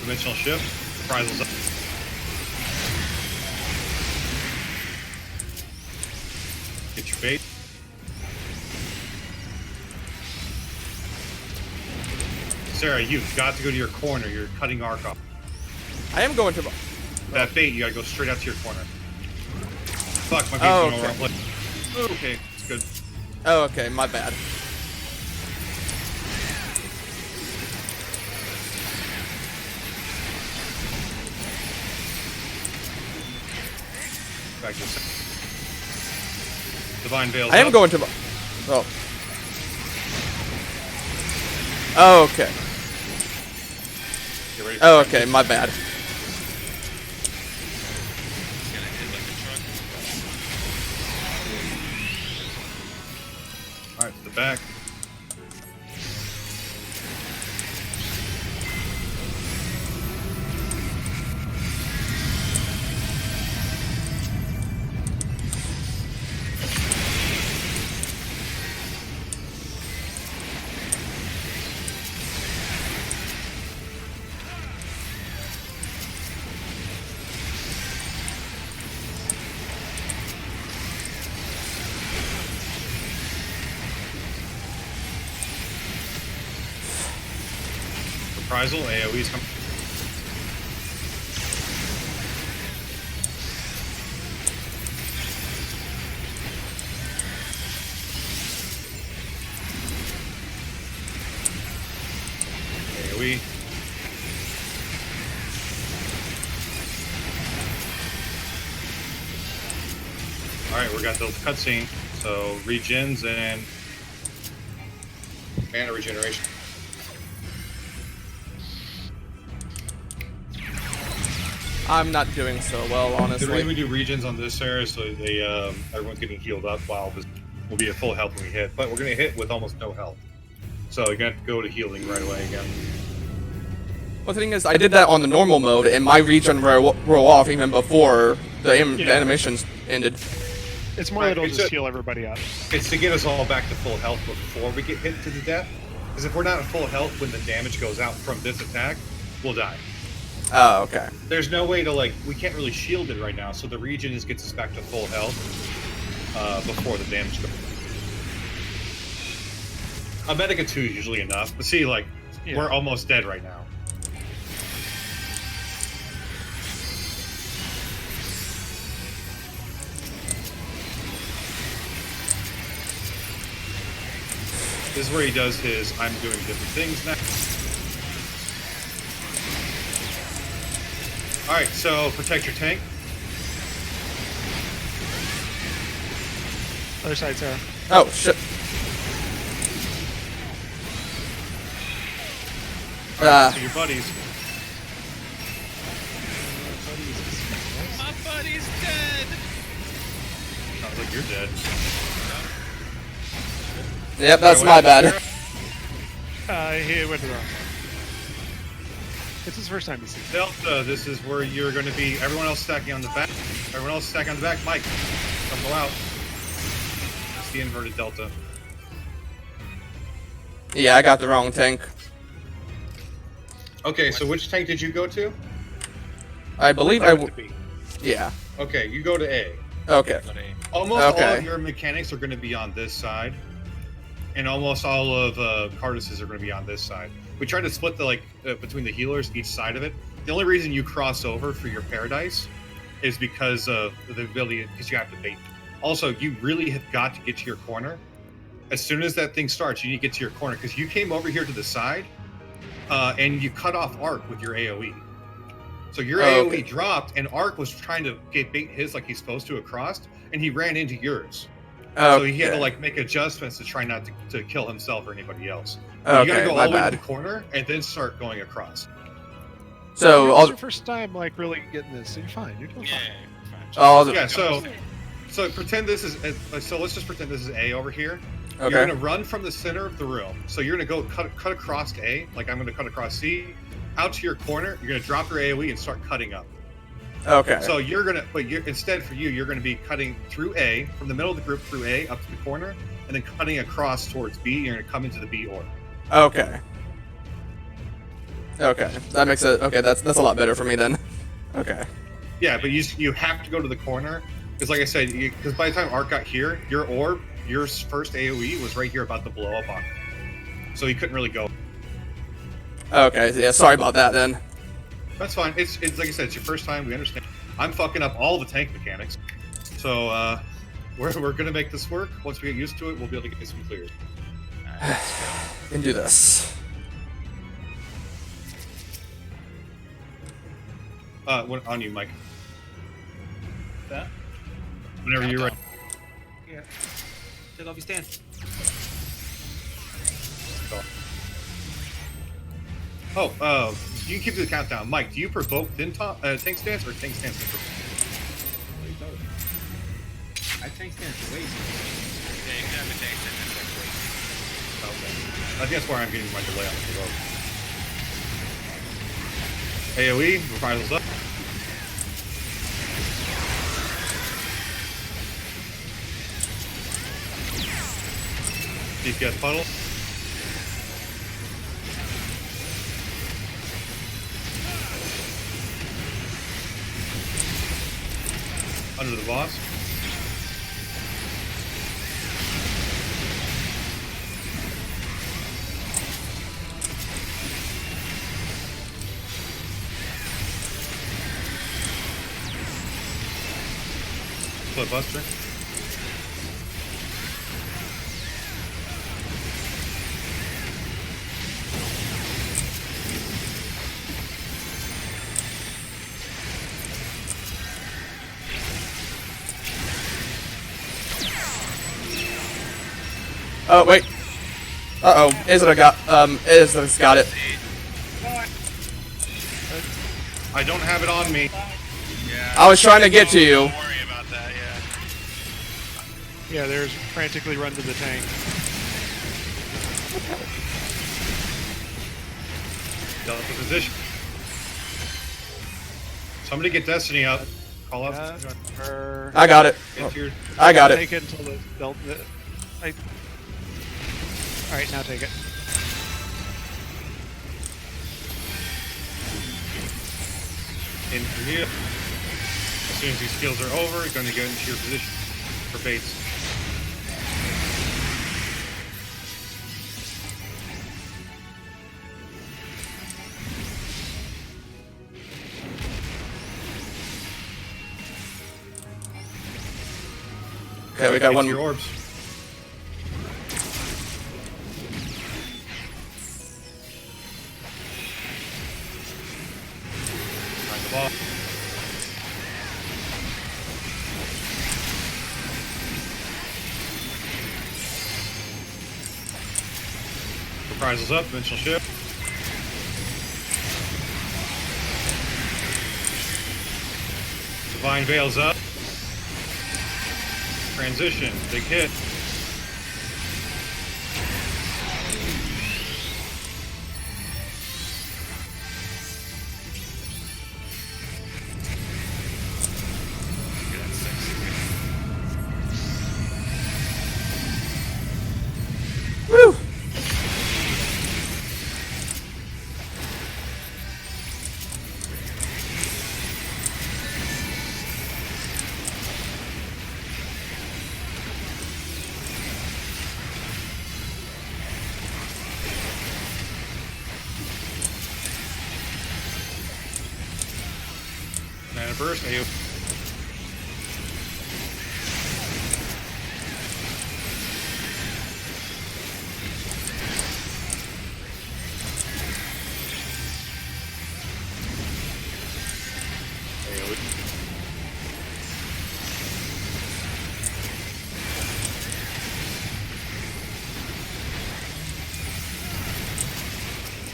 Dimensional shift. Reprisals up. Get your bait. Sarah, you've got to go to your corner. You're cutting arc off. I am going to. That bait, you gotta go straight out to your corner. Fuck, my bait's Oh, going over okay. our place. Okay, it's good. Oh, okay, my bad. back to the Divine Veil's I am up. going to. Oh. Oh, okay. Get ready for Oh, frenzy. okay. My bad. It's gonna hit like a truck. Alright, to the back. Reprisal, AoE's coming. AoE. Alright, we got the cutscene. So, regens and mana regeneration. I'm not doing so well, The reason honestly. we do regions on this area so they everyone's getting healed up while this will be at full health when we hit, but we're gonna hit with almost no health. So you're gonna have to go to healing right away again. Well, the thing is, I did that on the normal mode, and my regen roll off even before the animations ended. It's more Right, that it'll it's just a- heal everybody up. It's to get us all back to full health before we get hit to the death. Because if we're not at full health when the damage goes out from this attack, we'll die. Oh, okay. There's no way to we can't really shield it right now, so the regen just gets us back to full health before the damage goes. A Medica 2 is usually enough, but see, Yeah. we're almost dead right now. This is where he does his I'm doing different things now. Alright, so protect your tank. Other side, Sarah. Oh, shit. So your buddies. My buddy's dead. Sounds like you're dead. Yep, that's Wait, my what bad. happened, He went to the wrong side. It's his first time to see. Delta, this is where you're going to be. Everyone else stacking on the back. Everyone else stacking on the back. Mike, come go out. It's the inverted Delta. Yeah, I got the wrong tank. Okay, so which tank did you go to? I believe I. Yeah. Okay, you go to A. Okay. Almost all Okay. of your mechanics are going to be on this side, and almost all of Cardus's are going to be on this side. We tried to split between the healers each side of it. The only reason you cross over for your Paradise is because of the ability, because you have to bait. Also, you really have got to get to your corner. As soon as that thing starts, you need to get to your corner, because you came over here to the side, and you cut off Arc with your AoE. So your AoE dropped, and Arc was trying to bait his like he's supposed to across, and he ran into yours. So he had to make adjustments to try not to kill himself or anybody else. You gotta go all the way to the corner and then start going across. So It's your first time really getting this, so you're fine. You're doing Yeah, fine. Yeah, so pretend this is so let's just pretend this is A over here. You're Okay. gonna run from the center of the room. So you're gonna go cut across to A, like I'm gonna cut across C, out to your corner. You're gonna drop your AoE and start cutting up. Okay. So instead for you, you're gonna be cutting through A, from the middle of the group through A up to the corner, and then cutting across towards B. You're gonna come into the B orb. Okay. Okay. That makes it. Okay, that's a lot better for me then. Okay. Yeah, but you have to go to the corner because, like I said, because by the time Arc got here, your orb, your first AoE was right here about to blow up on him. So he couldn't really go. Okay. Yeah. Sorry about that then. That's fine. It's like I said, it's your first time. We understand. I'm fucking up all the tank mechanics. So we're gonna make this work. Once we get used to it, we'll be able to get some clears. Can do this. On you, Mike. That? Whenever you're ready. Yeah. Take off your stance. Oh, you can keep the countdown. Mike, do you provoke tank stance or tank stance? What are you talking about? I tank stance away. Yeah, you can have a tank stance. Okay. I think that's where I'm getting my delay on the provoke. AoE, reprisals up. DPS puddle. Under the boss. Flip Buster. Oh wait. Uh oh. Izra got it. I don't have it on me. Yeah. I was trying to get to you. Don't worry about that. Yeah. Yeah, there's frantically run to the tank. Delicate position. Somebody get Destiny up. Call up. I got it. I got it. Take it until the all right, now take it. In for you. As soon as these skills are over, you're going to get into your position for baits. Okay, we got Get one. your orbs. Find the ball. Reprisals up, dimensional shift. Divine Veil's up. Transition, big hit. Woo! Mana burst, AoE.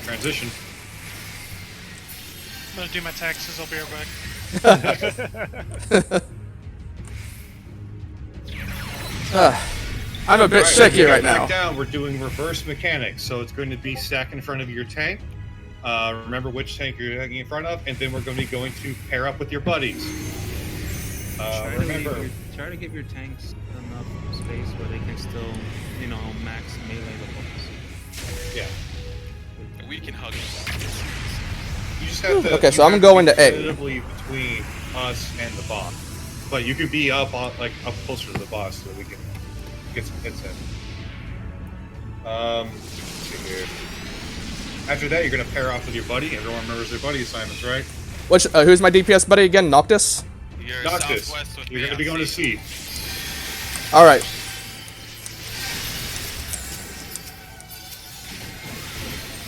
Transition. I'm gonna do my taxes. I'll be right back. I'm a bit shaky right now. Down, we're doing reverse mechanics, so it's going to be stacked in front of your tank. Remember which tank you're taking in front of, and then we're going to be going to pair up with your buddies. Remember, Try to give your tanks enough space where they can still, max melee the boss. yeah, We can hug each you just have to. Okay, you so I'm have to going be to A. competitively between us and the boss, but you could be up on up closer to the boss so we can get some hits in. Let's see here. After that, you're gonna pair off with your buddy. Everyone remembers their buddy assignments, right? Which who's my DPS buddy again? Noctis. You're Noctis. southwest with You're me gonna be on going to C. C. All right.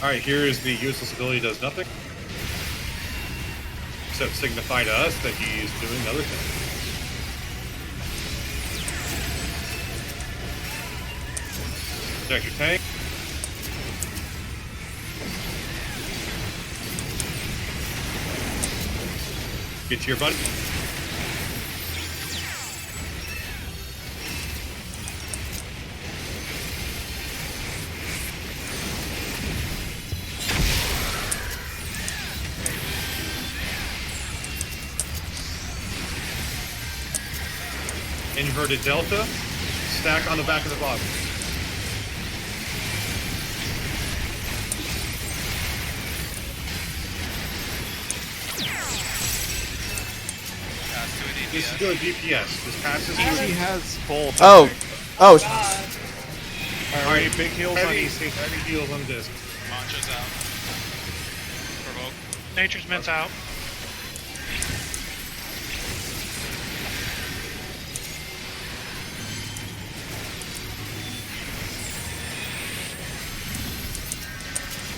All right, here is the useless ability does nothing, except signify to us that he's doing other things. Protect your tank. Get to your buddy. Inverted delta. Stack on the back of the box. This is doing DPS. This passes Easy through. has full. Oh. Oh. Alright, big heals on Heavy, EC. heavy heals on disc. Mantra's out. Provoke. Nature's Mint's out.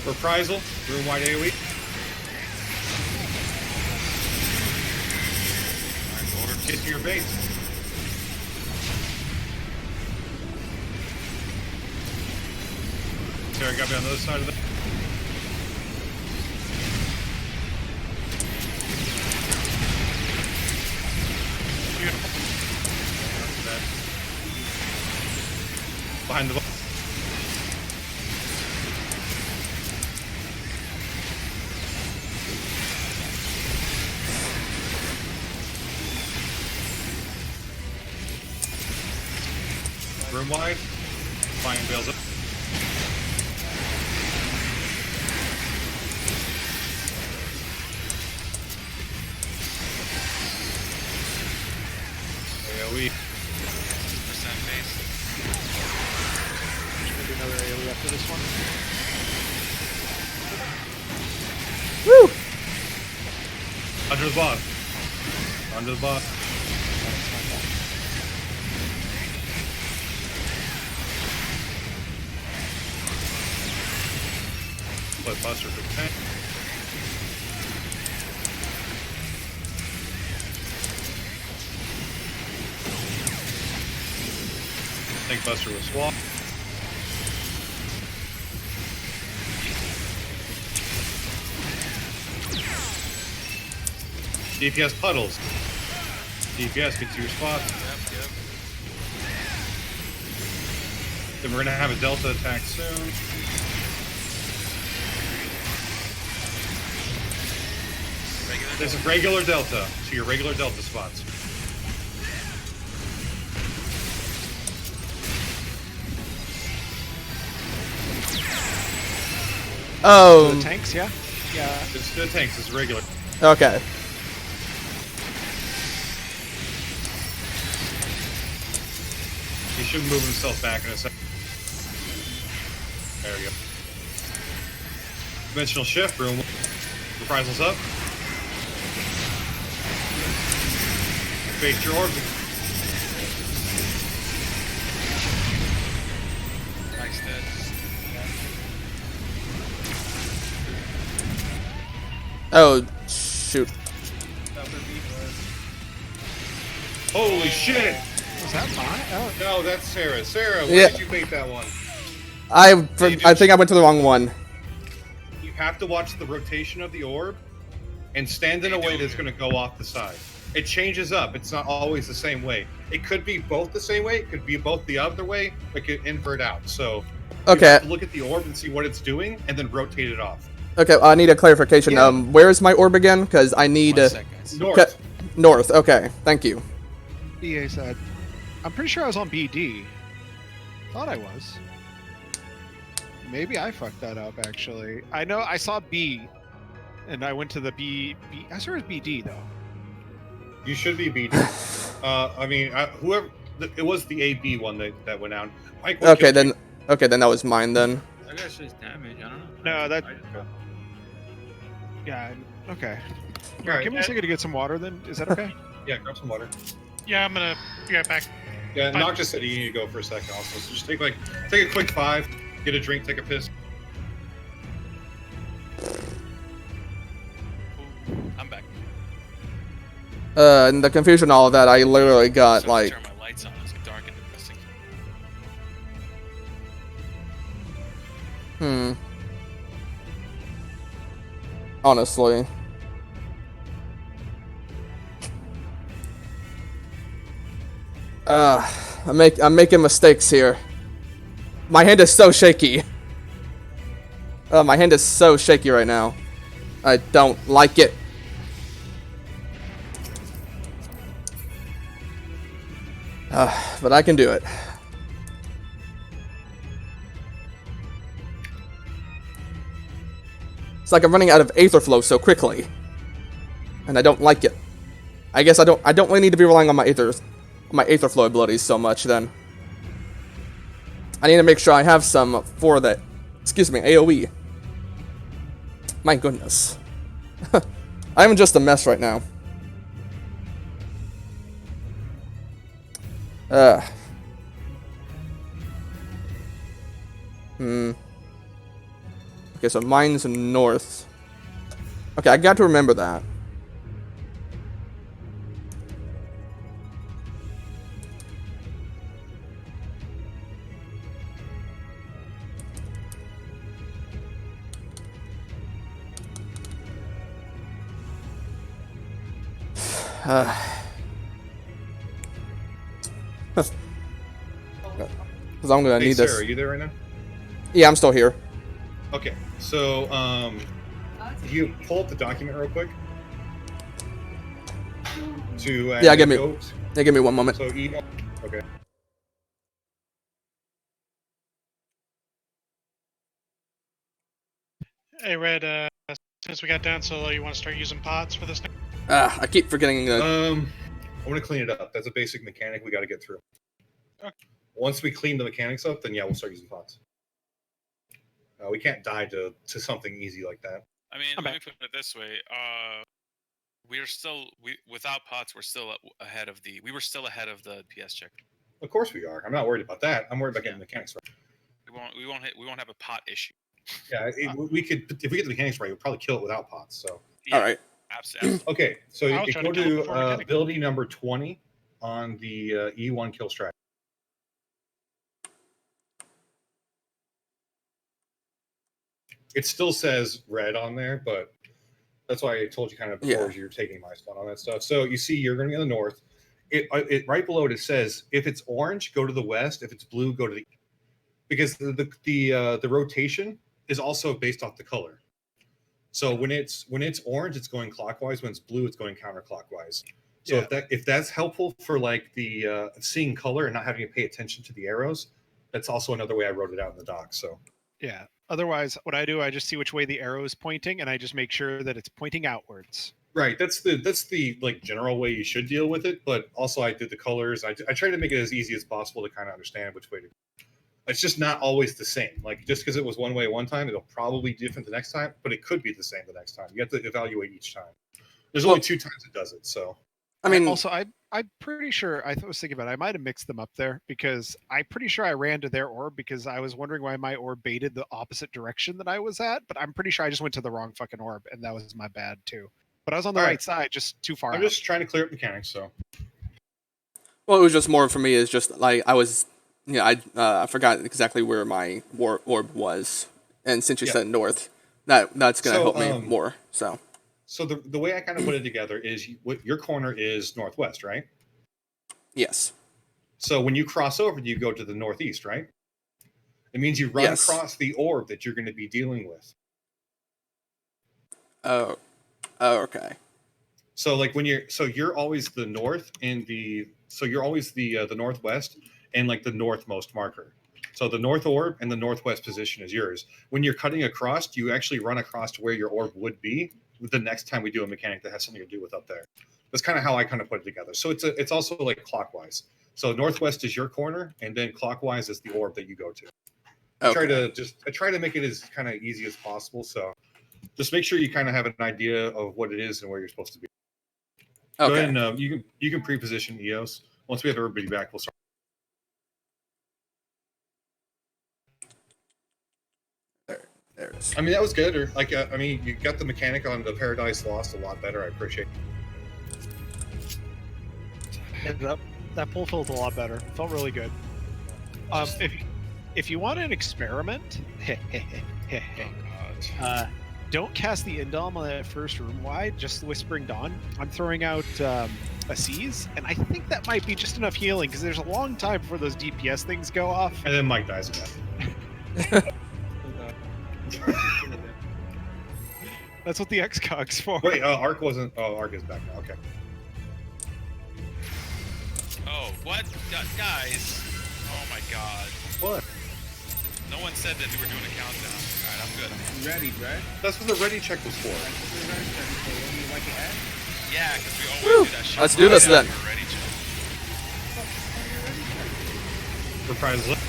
Reprisal. Room wide AoE. Get to your base. Sarah got me on the other side of the. Beautiful. Behind the ball. Room wide. Flying bails up. AoE. Percent base. Maybe another AoE after this one. Woo. Under the boss. Under the boss. Play Buster for the tank. Tank Buster with swap. DPS puddles. DPS gets to your spot. Yep. Then we're gonna have a Delta attack soon. Regular. This is regular Delta to your regular Delta spots. Oh. The tanks, yeah? Yeah. It's the tanks, it's regular. Okay. He should move himself back in a second. There we go. Dimensional shift, room. Reprisals up. Bait your orb. Nice dead. Oh, shoot. Holy shit! Was that mine? Oh, No, that's Sarah. Sarah, why Yeah. did you bait that one? I think I went to the wrong one. You have to watch the rotation of the orb and stand in a way that's going to go off the side. It changes up. It's not always the same way. It could be both the same way. It could be both the other way. It could invert out. So you Okay. have to look at the orb and see what it's doing and then rotate it off. Okay, I need a clarification. Yeah. Where is my orb again? Because I need North. Okay. North. Okay, thank you. BA said. I'm pretty sure I was on BD. Thought I was. Maybe I fucked that up, actually. I know I saw B, and I went to the B. I saw it was BD, though. You should be BD. I mean, whoever... It was the AB one that went out. Mike, what Okay, killed you? then that was mine then. I guess it's damage. I don't know. No, that. Yeah. Okay. All right, Give me a second to get some water. Then is that okay? Yeah, grab some water. Yeah, I'm gonna be right back. Yeah, Fine. Noct just said you need to go for a second also. So just take a quick 5, get a drink, take a piss. I'm back. And the confusion, all of that, I literally got So like. turn my lights on. It's dark and depressing. honestly. I'm making mistakes here. My hand is so shaky. My hand is so shaky right now. I don't like it. But I can do it. It's like I'm running out of aether flow so quickly, and I don't like it. I guess I don't really need to be relying on my aether flow abilities so much. Then I need to make sure I have some for that. Excuse me, AOE. My goodness, I'm just a mess right now. Okay, so mine's north. Okay, I got to remember that. Because I'm gonna Hey, need Sarah, this. are you there right now? Yeah, I'm still here. Okay, so you pull up the document real quick. To Yeah, give me. goat. Yeah, give me one moment. So E1. Okay. Hey, Red, since we got down so low, you want to start using pods for this now? I keep forgetting. I'm gonna clean it up. That's a basic mechanic we got to get through. Okay. Once we clean the mechanics up, then yeah, we'll start using pods. We can't die to something easy like that. I mean, let me put it this way. We're still without pots. We're still ahead of the. We were still ahead of the PS check. Of course we are. I'm not worried about that. I'm worried about getting the mechanics right. We won't have a pot issue. Yeah, we could if we get the mechanics right, we'll probably kill it without pots. So. Yeah, All right. Absolutely. Okay, so I was you trying go to kill it to before mechanics. ability number 20 on the E1 kill strat. It still says red on there, but that's why I told you kind of before you're taking my spot on that stuff. So you see, you're going to the north. It right below it says if it's orange, go to the west. If it's blue, go to the because the rotation is also based off the color. So when it's orange, it's going clockwise. When it's blue, it's going counterclockwise. So if that's helpful for like the seeing color and not having to pay attention to the arrows, that's also another way I wrote it out in the doc. So Yeah. Otherwise, what I do, I just see which way the arrow is pointing, and I just make sure that it's pointing outwards. right, that's the like general way you should deal with it. But also, I did the colors. I try to make it as easy as possible to kind of understand which way to go. It's just not always the same. Like just because it was one way one time, it'll probably be different the next time, but it could be the same the next time. You have to evaluate each time. There's only 2 times it does it, so. I mean, also, I'm pretty sure I was thinking about it. I might have mixed them up there because I'm pretty sure I ran to their orb because I was wondering why my orb baited the opposite direction that I was at. But I'm pretty sure I just went to the wrong fucking orb, and that was my bad too. But I was on the right side, just too far. I'm just trying to clear up mechanics, so. well, it was just more for me. Is just like I was, I forgot exactly where my orb was, and since you said north, that's gonna help me more. So the way I kind of put it together is your corner is northwest, right? Yes. So when you cross over, you go to the northeast, right? It means you run across the orb that you're going to be dealing with. Oh, okay. So like you're always the north you're always the northwest and like the northmost marker. So the north orb and the northwest position is yours. When you're cutting across, you actually run across to where your orb would be the next time we do a mechanic that has something to do with up there. That's kind of how I kind of put it together. So it's also like clockwise. So northwest is your corner, and then clockwise is the orb that you go to. I try to make it as kind of easy as possible. So just make sure you kind of have an idea of what it is and where you're supposed to be. Okay. Go ahead and you can pre-position EOS. Once we have everybody back, we'll start. There it is. I mean, that was good. Or like, I mean, you got the mechanic on the Paradise Lost a lot better. I appreciate it. That pull felt a lot better. It felt really good. If you want an experiment, don't cast the Indom on that first room wide, just Whispering Dawn. I'm throwing out a Seize, and I think that might be just enough healing, because there's a long time before those DPS things go off. And then Mike dies again. That's what the XCOG's for. Wait, Arc wasn't. Oh, Arc is back now. Okay. Oh, what? Guys. Oh my god. What? No one said that we were doing a countdown. Alright, I'm good. Ready, right? That's what the ready check was for. Yeah, because we always do that shit. Let's do this then. We're ready to. Reprise left.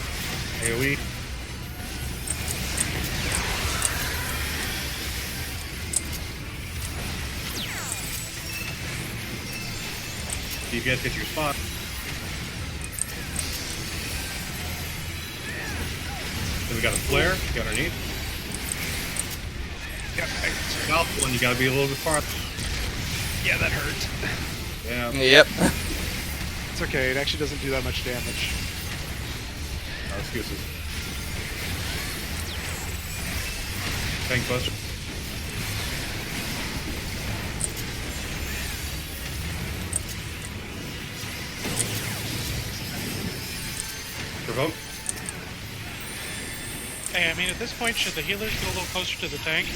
AoE. DPS gets your spot. Then we got a flare. Get underneath. Yep. South one, you gotta be a little bit far. Yeah, that hurt. Yeah. Yep. It's okay. It actually doesn't do that much damage. No excuses. Tank buster. Provoke. Hey, I mean, at this point, should the healers get a little closer to the tanks?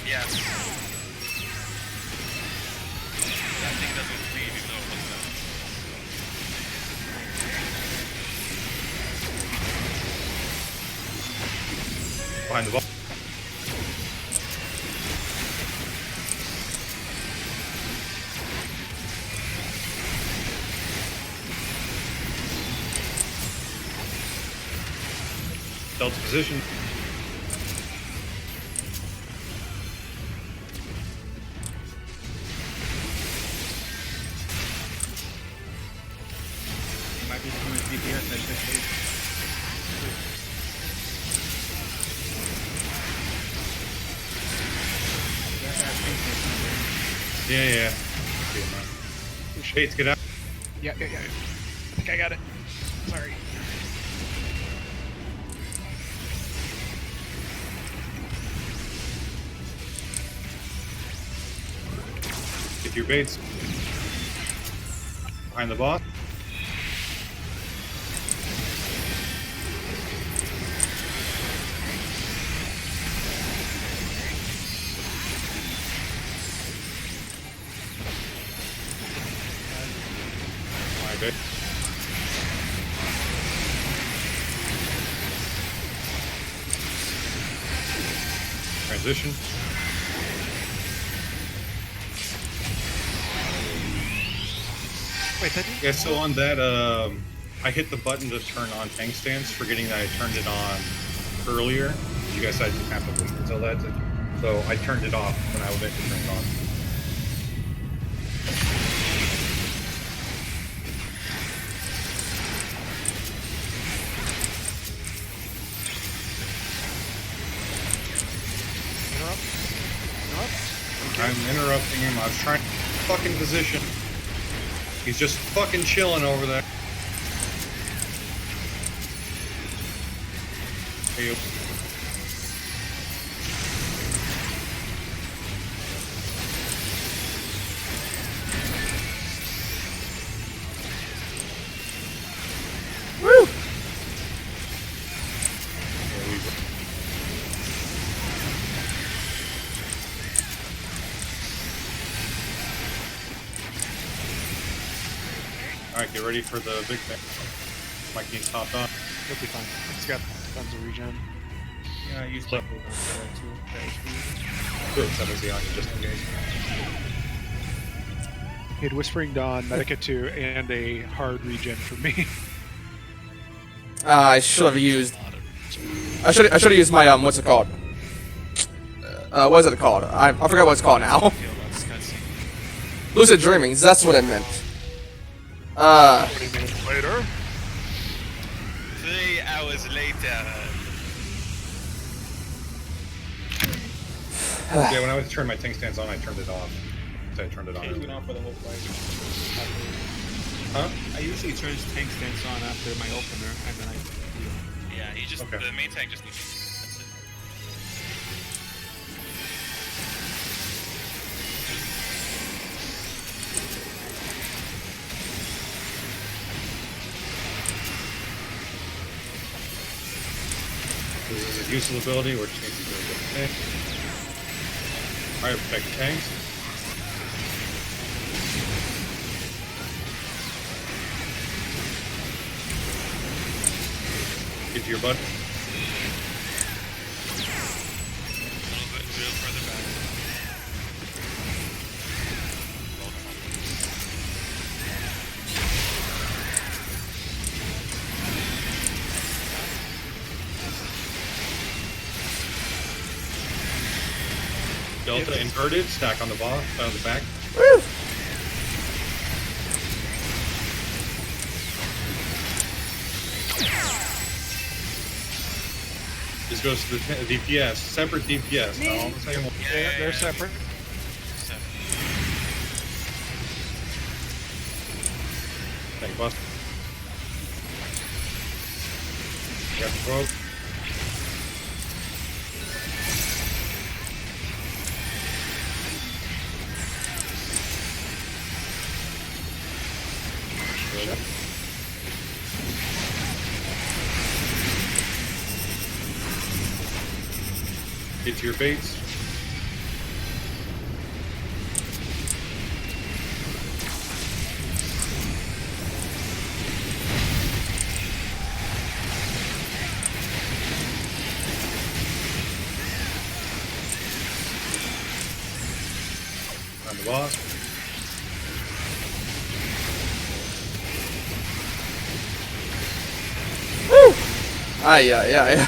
Yes. That thing doesn't leave even though it looks at it. Behind the ball. Delta position. Might be too much DPS at this stage. Yeah. Bates, get out. Yeah. I think I got it. Sorry. Get your baits. Behind the boss. My bait. Transition. Wait, that didn't... Yeah, so on that, I hit the button to turn on tank stance, forgetting that I turned it on earlier. You guys said I didn't have to wait until that. So I turned it off when I meant to turn it on. I'm interrupting him. I was trying to fucking position. He's just fucking chilling over there. Hey, Woo! Alright, get ready for the big thing. My team's hopped on. It'll be fine. It's got tons of regen. Yeah, I used to hold on for that too. The HP. Good, that was the on just in case. He had Whispering Dawn, Medica 2, and a hard regen for me. I should have used. I should have used my what's it called? What is it called? I forgot what it's called now. Lucid Dreamings. That's what I meant. 20 minutes later. 3 hours later. Yeah, when I was turning my tank stance on, I turned it off. So I turned it on. It went on for the whole fight. Huh? I usually turn tank stance on after my opener, and then I. Yeah, he just Okay. the main tank just needs. That's useless ability. We're just going to do it. Okay. Alright, protect the tanks. Get to your button. A little bit real further back. Delta inverted, stack on the boss, on the back. Woo! This goes to the DPS, separate DPS. Not all the same one. Yeah, they're separate. Tank bust. Got the rope. Get to your baits. On the boss. Woo! Yeah.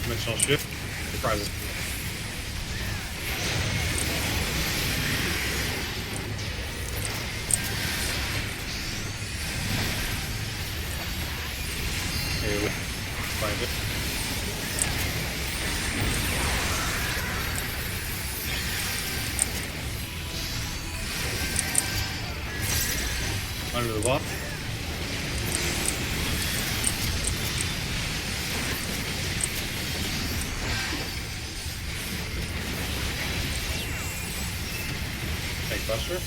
Dimensional shift. Surprises. Okay, find it. Under the boss. Tank buster.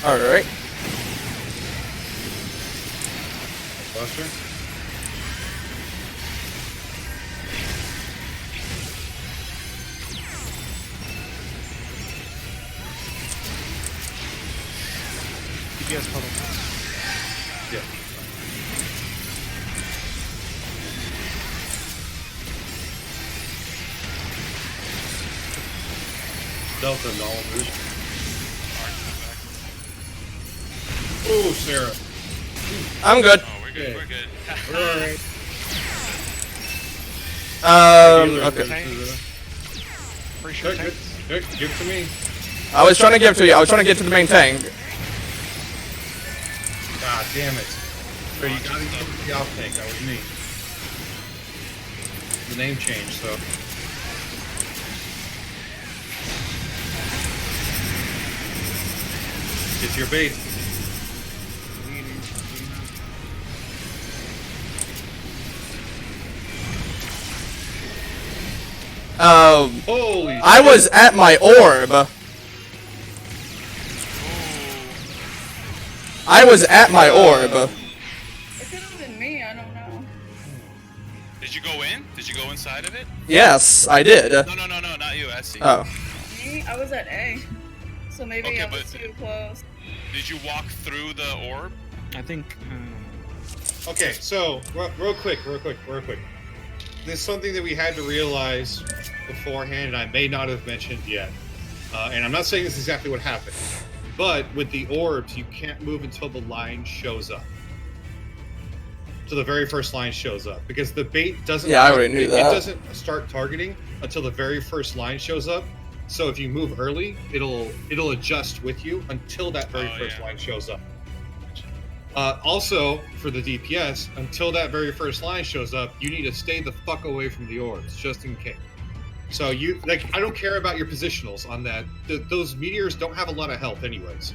Alright. Tank buster. DPS puddle. Yeah. Delta null boost. Oh, Sarah. I'm good. Oh, we're good. Okay. We're good. We're alright. Okay. Tanks. Pretty sure Good, good. tanks. Good. Give it to me. I was trying to give it to you. I was trying to get to the main tank. God damn it. So you gotta get the off tank. That was me. The name changed, so. Get to your bait. Holy I was at my orb. I was at my orb. It could have been me, I don't know. Did you go in? Did you go inside of it? Yes, I did. No, not you, SC. Oh. Me? I was at A. So maybe Okay, I was but- too close. Did you walk through the orb? I think. Okay, so real quick. There's something that we had to realize beforehand, and I may not have mentioned yet. And I'm not saying this is exactly what happened, but with the orbs, you can't move until the line shows up. So the very first line shows up, because the bait doesn't. Yeah, I already knew that. It doesn't start targeting until the very first line shows up. So if you move early, it'll adjust with you until that very first line shows up. Also, for the DPS, until that very first line shows up, you need to stay the fuck away from the orbs, just in case. So I don't care about your positionals on that. Those meteors don't have a lot of health anyways.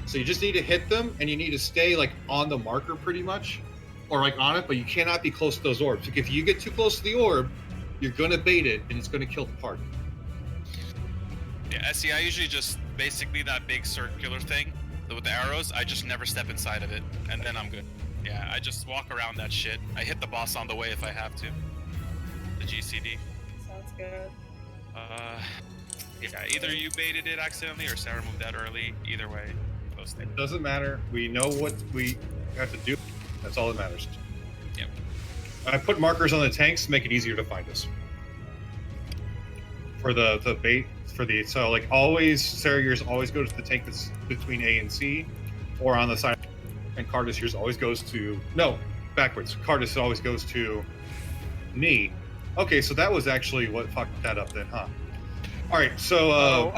So you just need to hit them, and you need to stay like on the marker pretty much, or like on it, but you cannot be close to those orbs. Like, if you get too close to the orb, you're gonna bait it, and it's gonna kill the party. Yeah, SC, I usually just basically that big circular thing. with the arrows, I just never step inside of it, and then I'm good. Yeah, I just walk around that shit. I hit the boss on the way if I have to. The GCD. Sounds good. Yeah, either you baited it accidentally or Sarah moved out early. Either way, those things. It doesn't matter. We know what we have to do. That's all that matters. Yep. I put markers on the tanks to make it easier to find us. For the bait, so like always, Sarah, yours always goes to the tank that's between A and C, or on the side, and Cardis yours always goes to backwards. Cardis always goes to me. Okay, so that was actually what fucked that up then, huh? All right, so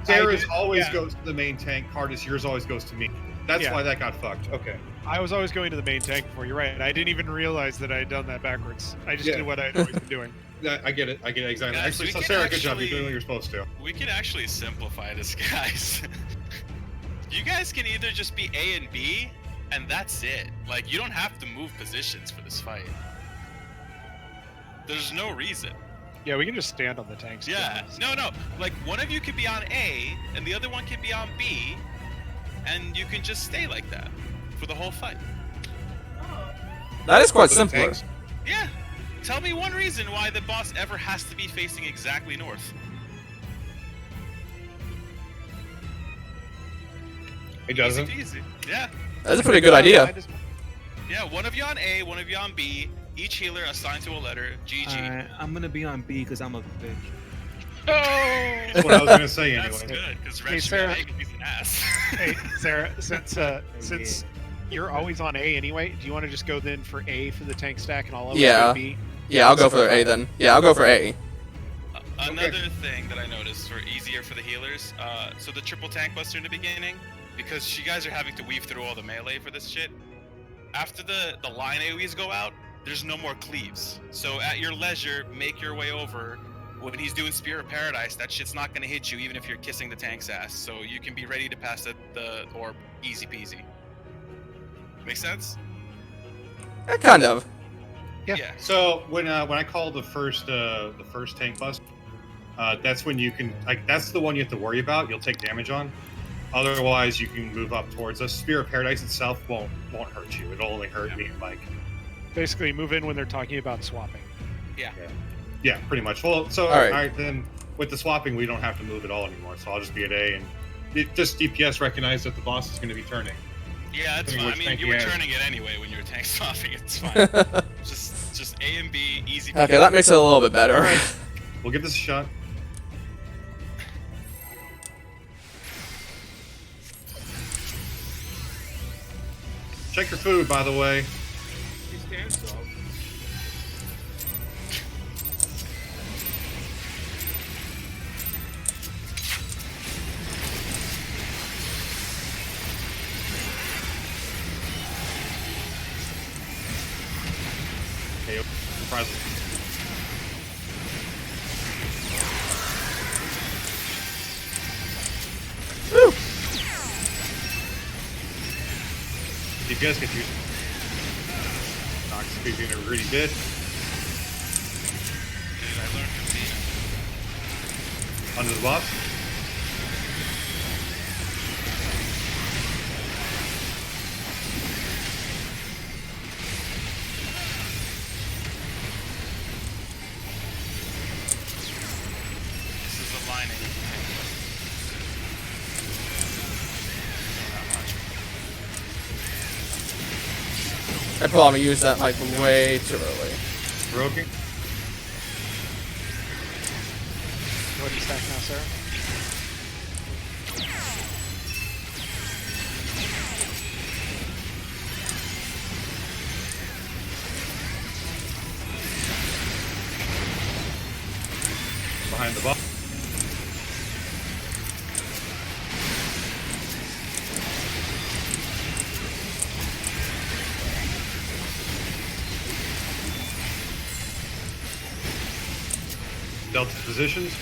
Sarah's always goes to the main tank. Cardis yours always goes to me. That's why that got fucked. Okay. I was always going to the main tank before. You're right. I didn't even realize that I had done that backwards. I just did what I'd always been doing. I get it exactly. Guys, Actually, so Sarah, good job. You're doing what you're supposed to. We can actually simplify this, guys. You guys can either just be A and B, and that's it. Like, you don't have to move positions for this fight. There's no reason. Yeah, we can just stand on the tanks. Yeah, no. Like, one of you could be on A, and the other one can be on B, and you can just stay like that for the whole fight. That is quite simpler. Yeah. Tell me one reason why the boss ever has to be facing exactly north. He doesn't. Easy. Yeah. That's a pretty good idea. Yeah, one of you on A, one of you on B. Each healer assigned to a letter. GG. I'm gonna be on B because I'm a bitch. That's what I was gonna say anyway. That's good, because Hey, Sarah. he's an ass. Hey, Sarah, since you're always on A anyway, do you want to just go then for A for the tank stack and all of Yeah. B? Yeah, I'll go for A then. Yeah, I'll go for A. Another thing that I noticed for easier for the healers, so the triple tank buster in the beginning, because you guys are having to weave through all the melee for this shit. After the line AoEs go out, there's no more cleaves. So at your leisure, make your way over. When he's doing Spear of Paradise, that shit's not gonna hit you even if you're kissing the tank's ass. So you can be ready to pass the orb easy peasy. Make sense? Kind of. Yeah. So when I call the first tank bust, that's when you can that's the one you have to worry about. You'll take damage on. Otherwise, you can move up towards us. Spear of Paradise itself won't hurt you. It'll only hurt me and Mike. Basically, move in when they're talking about swapping. Yeah, pretty much. Well, so All right. all right, then with the swapping, we don't have to move at all anymore. So I'll just be at A, and it just DPS recognize that the boss is going to be turning. Yeah, that's fine. I mean, you were turning it anyway when you were tank swapping. It's fine. just A and B, easy. Okay, that makes it a little bit better. We'll give this a shot. Check your food, by the way. Okay, surprises. Woo! DPS get you. Knox is being a really good. Dude, I learned from Tina. Under the boss. This is a line A. I probably used that like way too early. Broken. What do you stack now, Sarah? Behind the boss. Delta positions.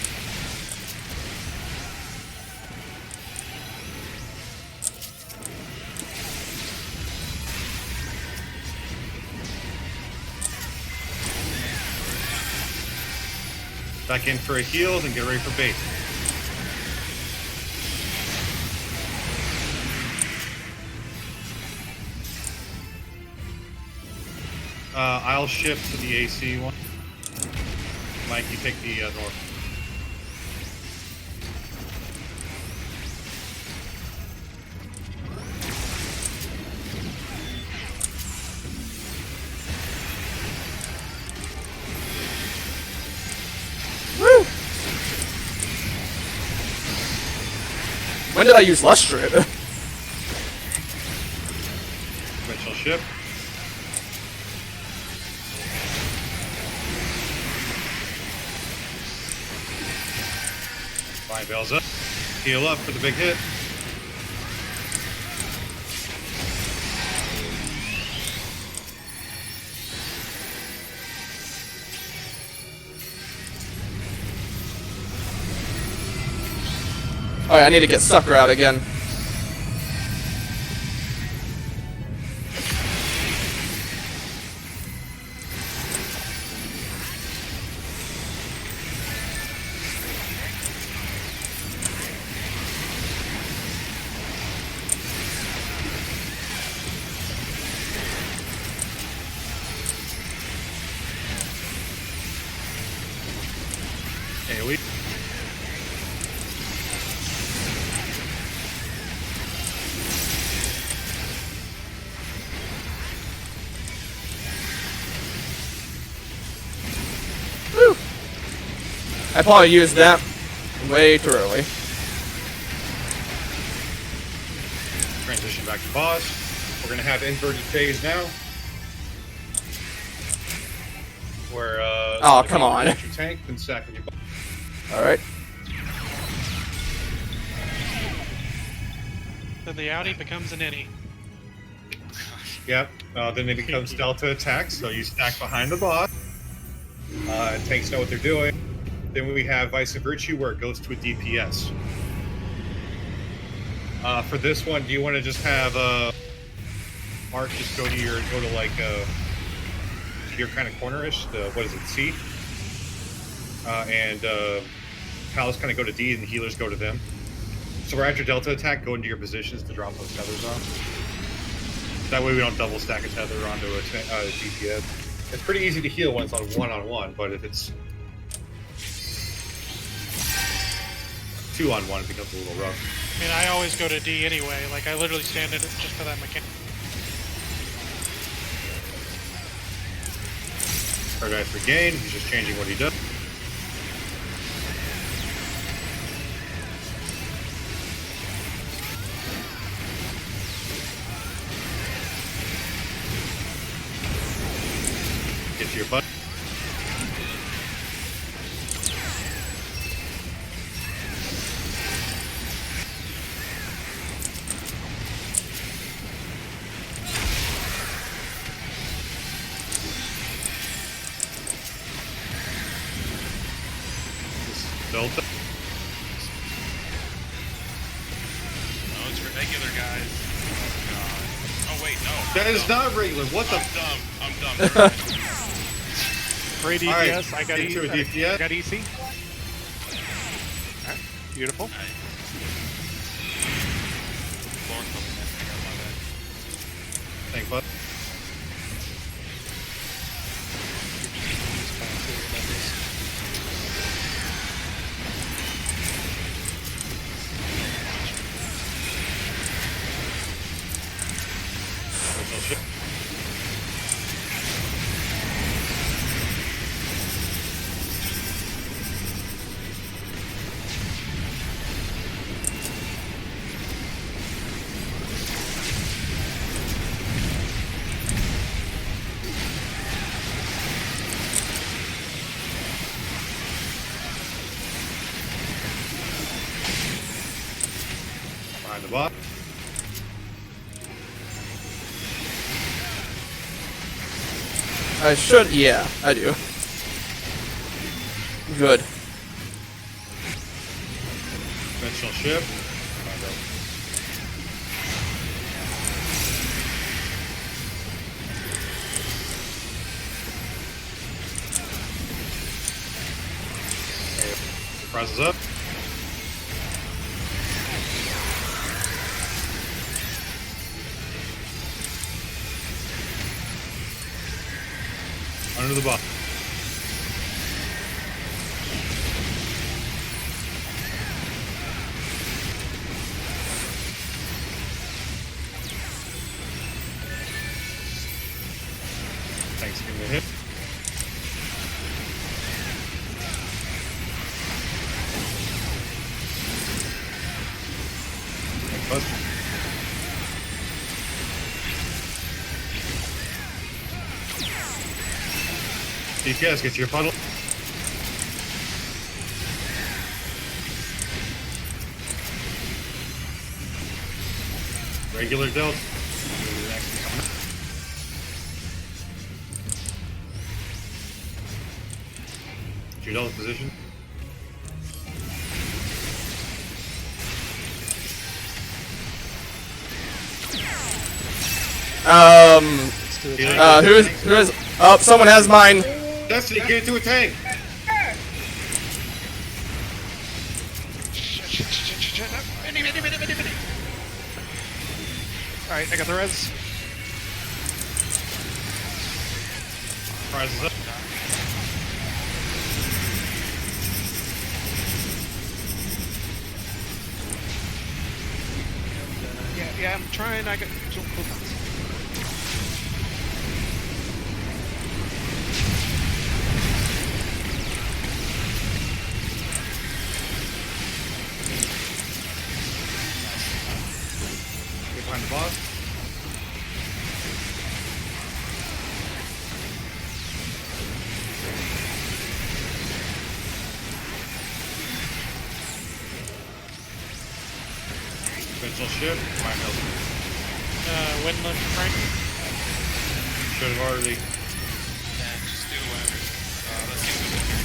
Back in for a heal, then get ready for bait. I'll shift to the AC one. Mike, you take the north. Woo! When did I use Lustrate? Conventional shift. Fine bells up. Heal up for the big hit. Alright, I need to get Sucker out again. AoE. Woo! I probably used that way too early. Transition back to boss. We're gonna have inverted phase now. Where Oh, come on. your tank, then sack with your boss. Alright. Then the outie becomes an innie. Yep. Then it becomes delta attack, so you stack behind the boss. Tanks know what they're doing. Then we have Vice and Virtue, where it goes to a DPS. For this one, do you want to just have Mark just go to like your kind of cornerish? What is it, C? And Palace kind of go to D, and the healers go to them. So we're at your delta attack, go into your positions to drop those tethers on. That way we don't double stack a tether onto a DPS. It's pretty easy to heal when it's on one-on-one, but if it's 2-on-1, it becomes a little rough. I mean, I always go to D anyway. Like, I literally stand in it just for that mechanic. Paradise Regain, he's just changing what he does. Get to your butt. Delta. No, it's regular, guys. Oh, God. Oh, wait, no. That is dumb. not regular. What the? I'm dumb. For DPS, Alright, I got into a I DPS. got EC. Alright, beautiful. Thank bud. Behind the bot. I should, yeah, I do. Good. Conventional shift. Surprises up. Under the boss. Thanks, give me a hit. Thanks, bud. DPS, get to your puddle. Regular dealt. Your dealt position. Who is? Oh, someone has mine. Destiny, get into a tank. Alright, I got the res. Prize is up. Yeah, I'm trying. I got. Hold on. Get behind the boss. Conventional ship. Mine helps. Windland Frank. Should have already. Yeah, just do whatever. Let's see what we can.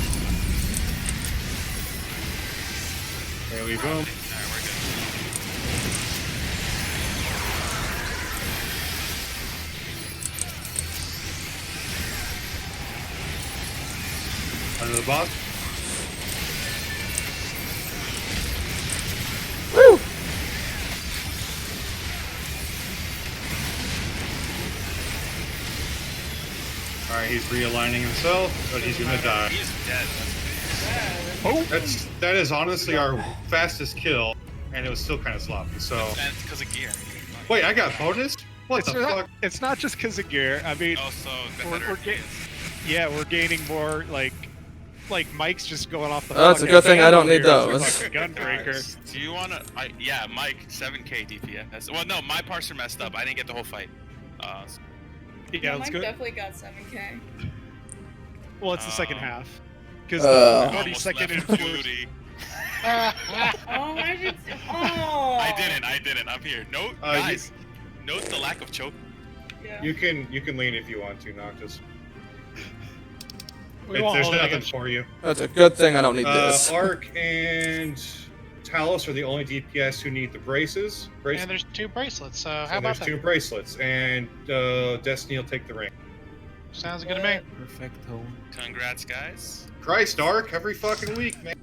There we go. Alright, we're good. Under the boss. Woo! Alright, he's realigning himself, but he's gonna die. He's dead. That is honestly our fastest kill, and it was still kind of sloppy. So And it's because of gear. wait, I got bonus. What It's the not, fuck? it's not just because of gear. I mean, Also, we're gaining more like Mike's just going off the. That's a good thing I don't need those. Gunbreaker. Do you wanna? Yeah, Mike, 7K DPS. Well, no, my parts are messed up. I didn't get the whole fight. Yeah, let's Mike go. definitely got 7K. Well, it's the second half. Because Almost 42nd left and duty. Oh, I did. Oh. I didn't. I'm here. Note, guys. Note the lack of choke. Yeah. You can lean if you want to, Noctis. We won't There's hold it nothing against- for you. That's a good thing I don't need this. Arc and Talus are the only DPS who need the braces. And there's 2 bracelets, so how And about there's 2 that? bracelets, and Destiny will take the ring. Sounds good to me. Perfecto. Congrats, guys. Christ, Arc, every fucking week, man.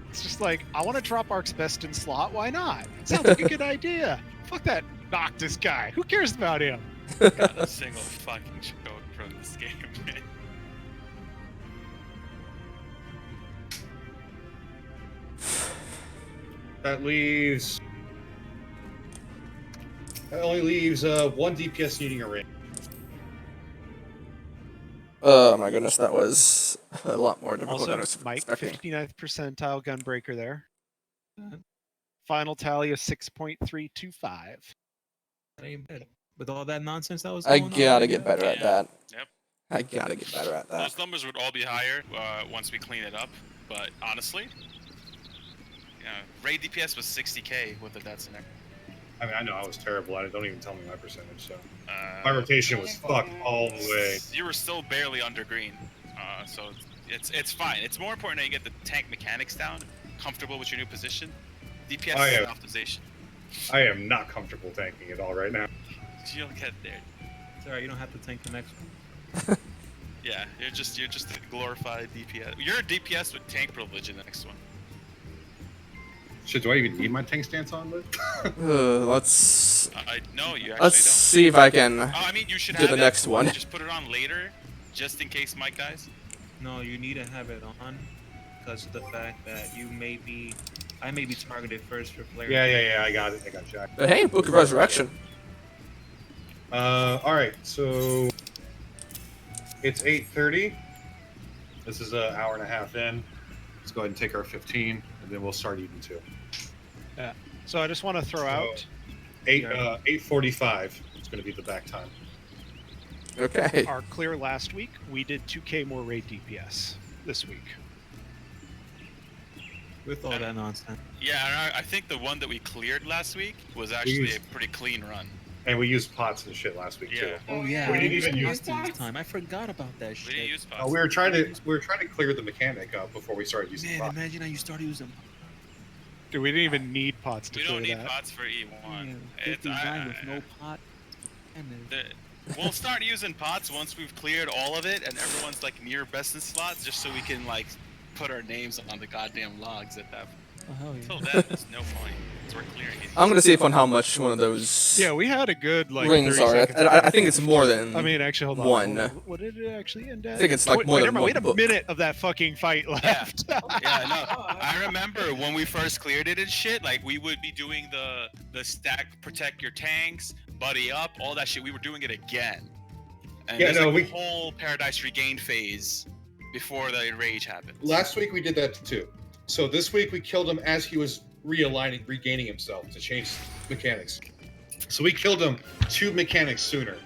It's just like, I want to drop Arc's best in slot. Why not? Sounds like a good idea. Fuck that Noctis guy. Who cares about him? Got a single fucking choke from this game, man. That leaves. That only leaves 1 DPS needing a ring. Oh my goodness, that was a lot more difficult than I Also, was Mike, expecting. 59th percentile gunbreaker there. Final tally of 6.325. That ain't bad. With all that nonsense that was I going on. gotta get better at that. Yep. I gotta get better at that. Those numbers would all be higher once we clean it up, but honestly, raid DPS was 60k with the deaths in there. I mean, I know I was terrible at it. Don't even tell me my percentage. So Uh, my rotation was fucked all the way. You were still barely under green, so it's fine. It's more important that you get the tank mechanics down, comfortable with your new position. DPS I is am. an optimization. I am not comfortable tanking it all right now. You'll get there. It's alright, you don't have to tank the next one. Yeah, you're just a glorified DPS. You're a DPS with tank privilege in the next one. Shit, do I even need my tank stance on, Liz? Let's No, you actually let's don't. see if I can. Oh, I mean, you should do have the it. next one. Just put it on later, just in case Mike dies? No, you need to have it on because of the fact that I may be targeted first for flare. Yeah. I got it. I got Jack. But hey, Book of Resurrection. All right. So it's 8:30. This is an hour and a half in. Let's go ahead and take our 15, and then we'll start eating too. Yeah. So I just want to throw out 8:45 is going to be the back time. Okay. our clear last week. We did 2k more raid DPS this week. With all that nonsense. Yeah, and I think the one that we cleared last week was actually a pretty clean run. And we used pots and shit last week too. Oh yeah, We didn't even use use this time. I forgot about that shit. We didn't use pots. we were trying to clear the mechanic up before we started using Man, pots. imagine how you started using. Dude, we didn't even need pots to We clear don't need that. pots for E1. Man, It's, 59 with no pot. we'll start using pots once we've cleared all of it and everyone's like near best in slots, just so we can like put our names on the goddamn logs at that. Oh hell yeah. Until then, there's no point. We're clearing it. I'm gonna see if on how much one of those Yeah, we had a good like rings 30 are. seconds. I think it's more than. I mean, actually, hold on. one. Hold on. What did it actually end at? I think it's like Wait, more wait, than never mind, one we had a book. minute of that fucking fight left. Yeah, no. I remember when we first cleared it and shit. Like we would be doing the stack, protect your tanks, buddy up, all that shit. We were doing it again. And Yeah, there's no, like we- a whole Paradise Regained phase before the rage happens. Last week we did that too. So this week we killed him as he was regaining himself to change mechanics. So we killed him 2 mechanics sooner.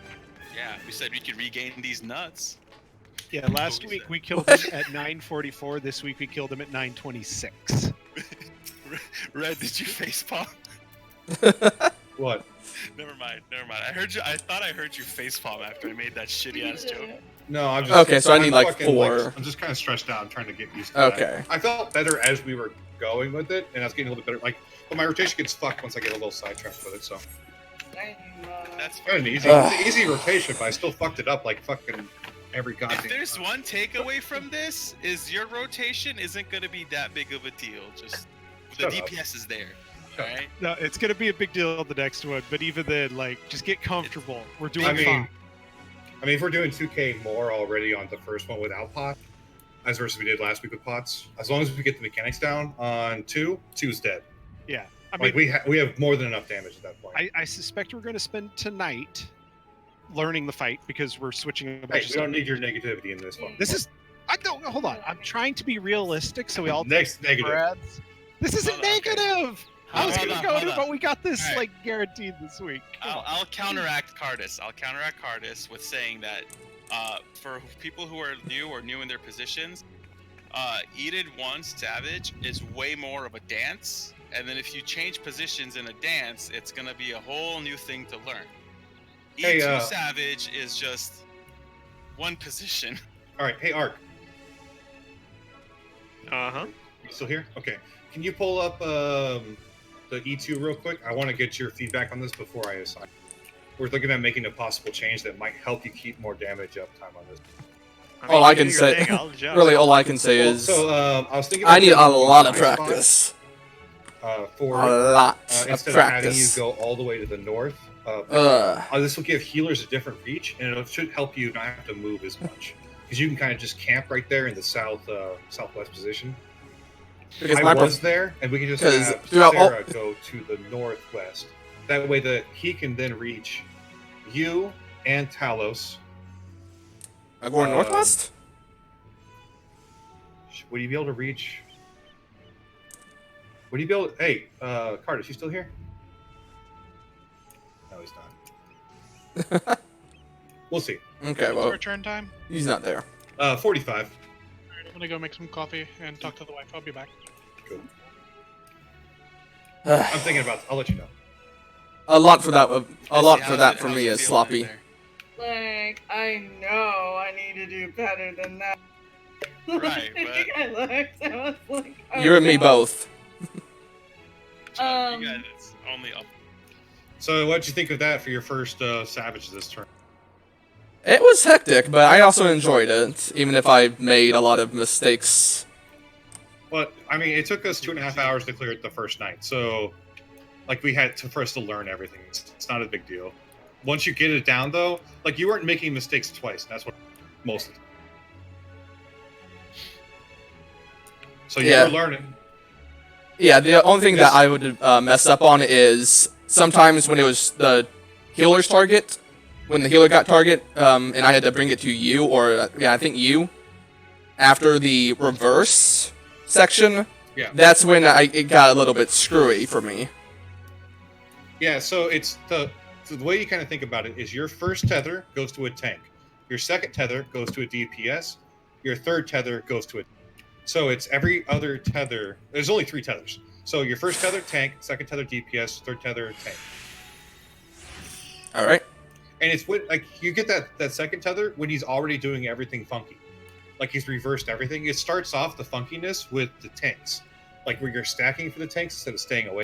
Yeah, we said we could regain these nuts. Yeah, last week we killed him at 9:44. This week we killed him at 9:26. Red, did you facepalm? What? Never mind. I heard you. I thought I heard you facepalm after I made that shitty ass joke. No, I'm just Okay, so I need, I'm like, fucking, 4. I'm just kind of stressed out. I'm trying to get used to that. Okay. I felt better as we were going with it, and I was getting a little bit better. Like, but my rotation gets fucked once I get a little sidetracked with it. So That's kind of easy. Ugh. It's an easy rotation, but I still fucked it up like fucking every goddamn. If there's time. one takeaway from this, is your rotation isn't going to be that big of a deal. Just the Shut up. DPS is there. Alright? No, it's gonna be a big deal the next one, but even then, like, just get comfortable. We're doing fine. I mean, if we're doing 2K more already on the first one without pot, as versus we did last week with pots, as long as we get the mechanics down on 2's dead. Yeah, I mean, Like we have more than enough damage at that point. I suspect we're gonna spend tonight learning the fight because we're switching a bunch Hey, of we don't stuff. need your negativity in this one. This is. I don't. Hold on. I'm trying to be realistic, so we all Next negative. Brad's. This isn't Hold on, okay. negative. I was Hold gonna on, go hold to, on. but we got this Alright. like guaranteed this week. Come on. I'll counteract Cardis. I'll counteract Cardis with saying that for people who are new in their positions, Eated 1 Savage is way more of a dance. And then if you change positions in a dance, it's gonna be a whole new thing to learn. Hey, E2 Savage is just one position. All right, hey Ark, Uh-huh. you still here? Okay. Can you pull up the E2 real quick? I want to get your feedback on this before I assign. We're looking at making a possible change that might help you keep more damage uptime on this. All I do can your say, thing, I'll adjust. really, all I can say is, So I was thinking. I need a about lot of spot, practice. For A lot instead of of having you practice. go all the way to the north. Ugh. This will give healers a different reach, and it should help you not have to move as much because you can kind of just camp right there in the southwest position. Because I my was there, and we can just 'cause have throughout all- Sarah go to the northwest. That way, he can then reach you and Talos. I'm going northwest? Would you be able to reach? Would you be able? Hey, Cardis, you still here? No, he's not. We'll see. Okay, What's well, return time? he's not there. 45. Alright, I'm gonna go make some coffee and talk to the wife. I'll be back. Cool. I'm thinking about. I'll let you know. A lot for that. A lot See for how's that it- for how's me it is feel sloppy. there? Like, I know I need to do better than that. Right, Like, I looked, I was like, oh, You and me no. both. You guys, it's only up. So, what'd you think of that for your first Savage this turn? It was hectic, but I also enjoyed it, even if I made a lot of mistakes. Well, I mean, it took us 2.5 hours to clear it the first night, so like we had to first to learn everything. It's not a big deal. Once you get it down, though, like you weren't making mistakes twice. That's what. most of the time. So Yeah. you're learning. Yeah, the only thing that I would mess up on is sometimes when it was the healer's target, when the healer got target, and I had to bring it to you, or I think you, after the reverse section, that's when it got a little bit screwy for me. Yeah, so it's the way you kind of think about it is your first tether goes to a tank, your second tether goes to a DPS, your third tether goes to a. So it's every other tether. There's only 3 tethers. So your first tether, tank. Second tether, DPS. Third tether, tank. All right. And it's when, like, you get that second tether when he's already doing everything funky. Like, he's reversed everything. It starts off the funkiness with the tanks. Like, where you're stacking for the tanks instead of staying away.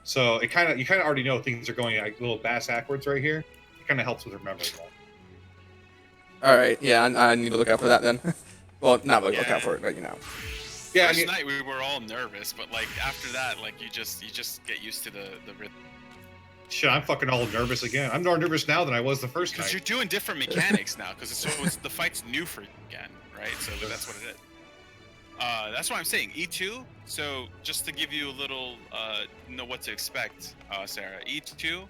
So you kind of already know things are going like little bass backwards right here. It kind of helps with remembering that. All right. Yeah, I need to look out for that then. Well, not really look out for it, but you know. Yeah, First night we were all nervous, but like after that, like you just get used to the rhythm. Shit, I'm fucking all nervous again. I'm more nervous now than I was the first night. Because you're doing different mechanics now, because the fight's new for you again, right? So that's what it is. That's why I'm saying E2. So just to give you a little know what to expect, Sarah. E2,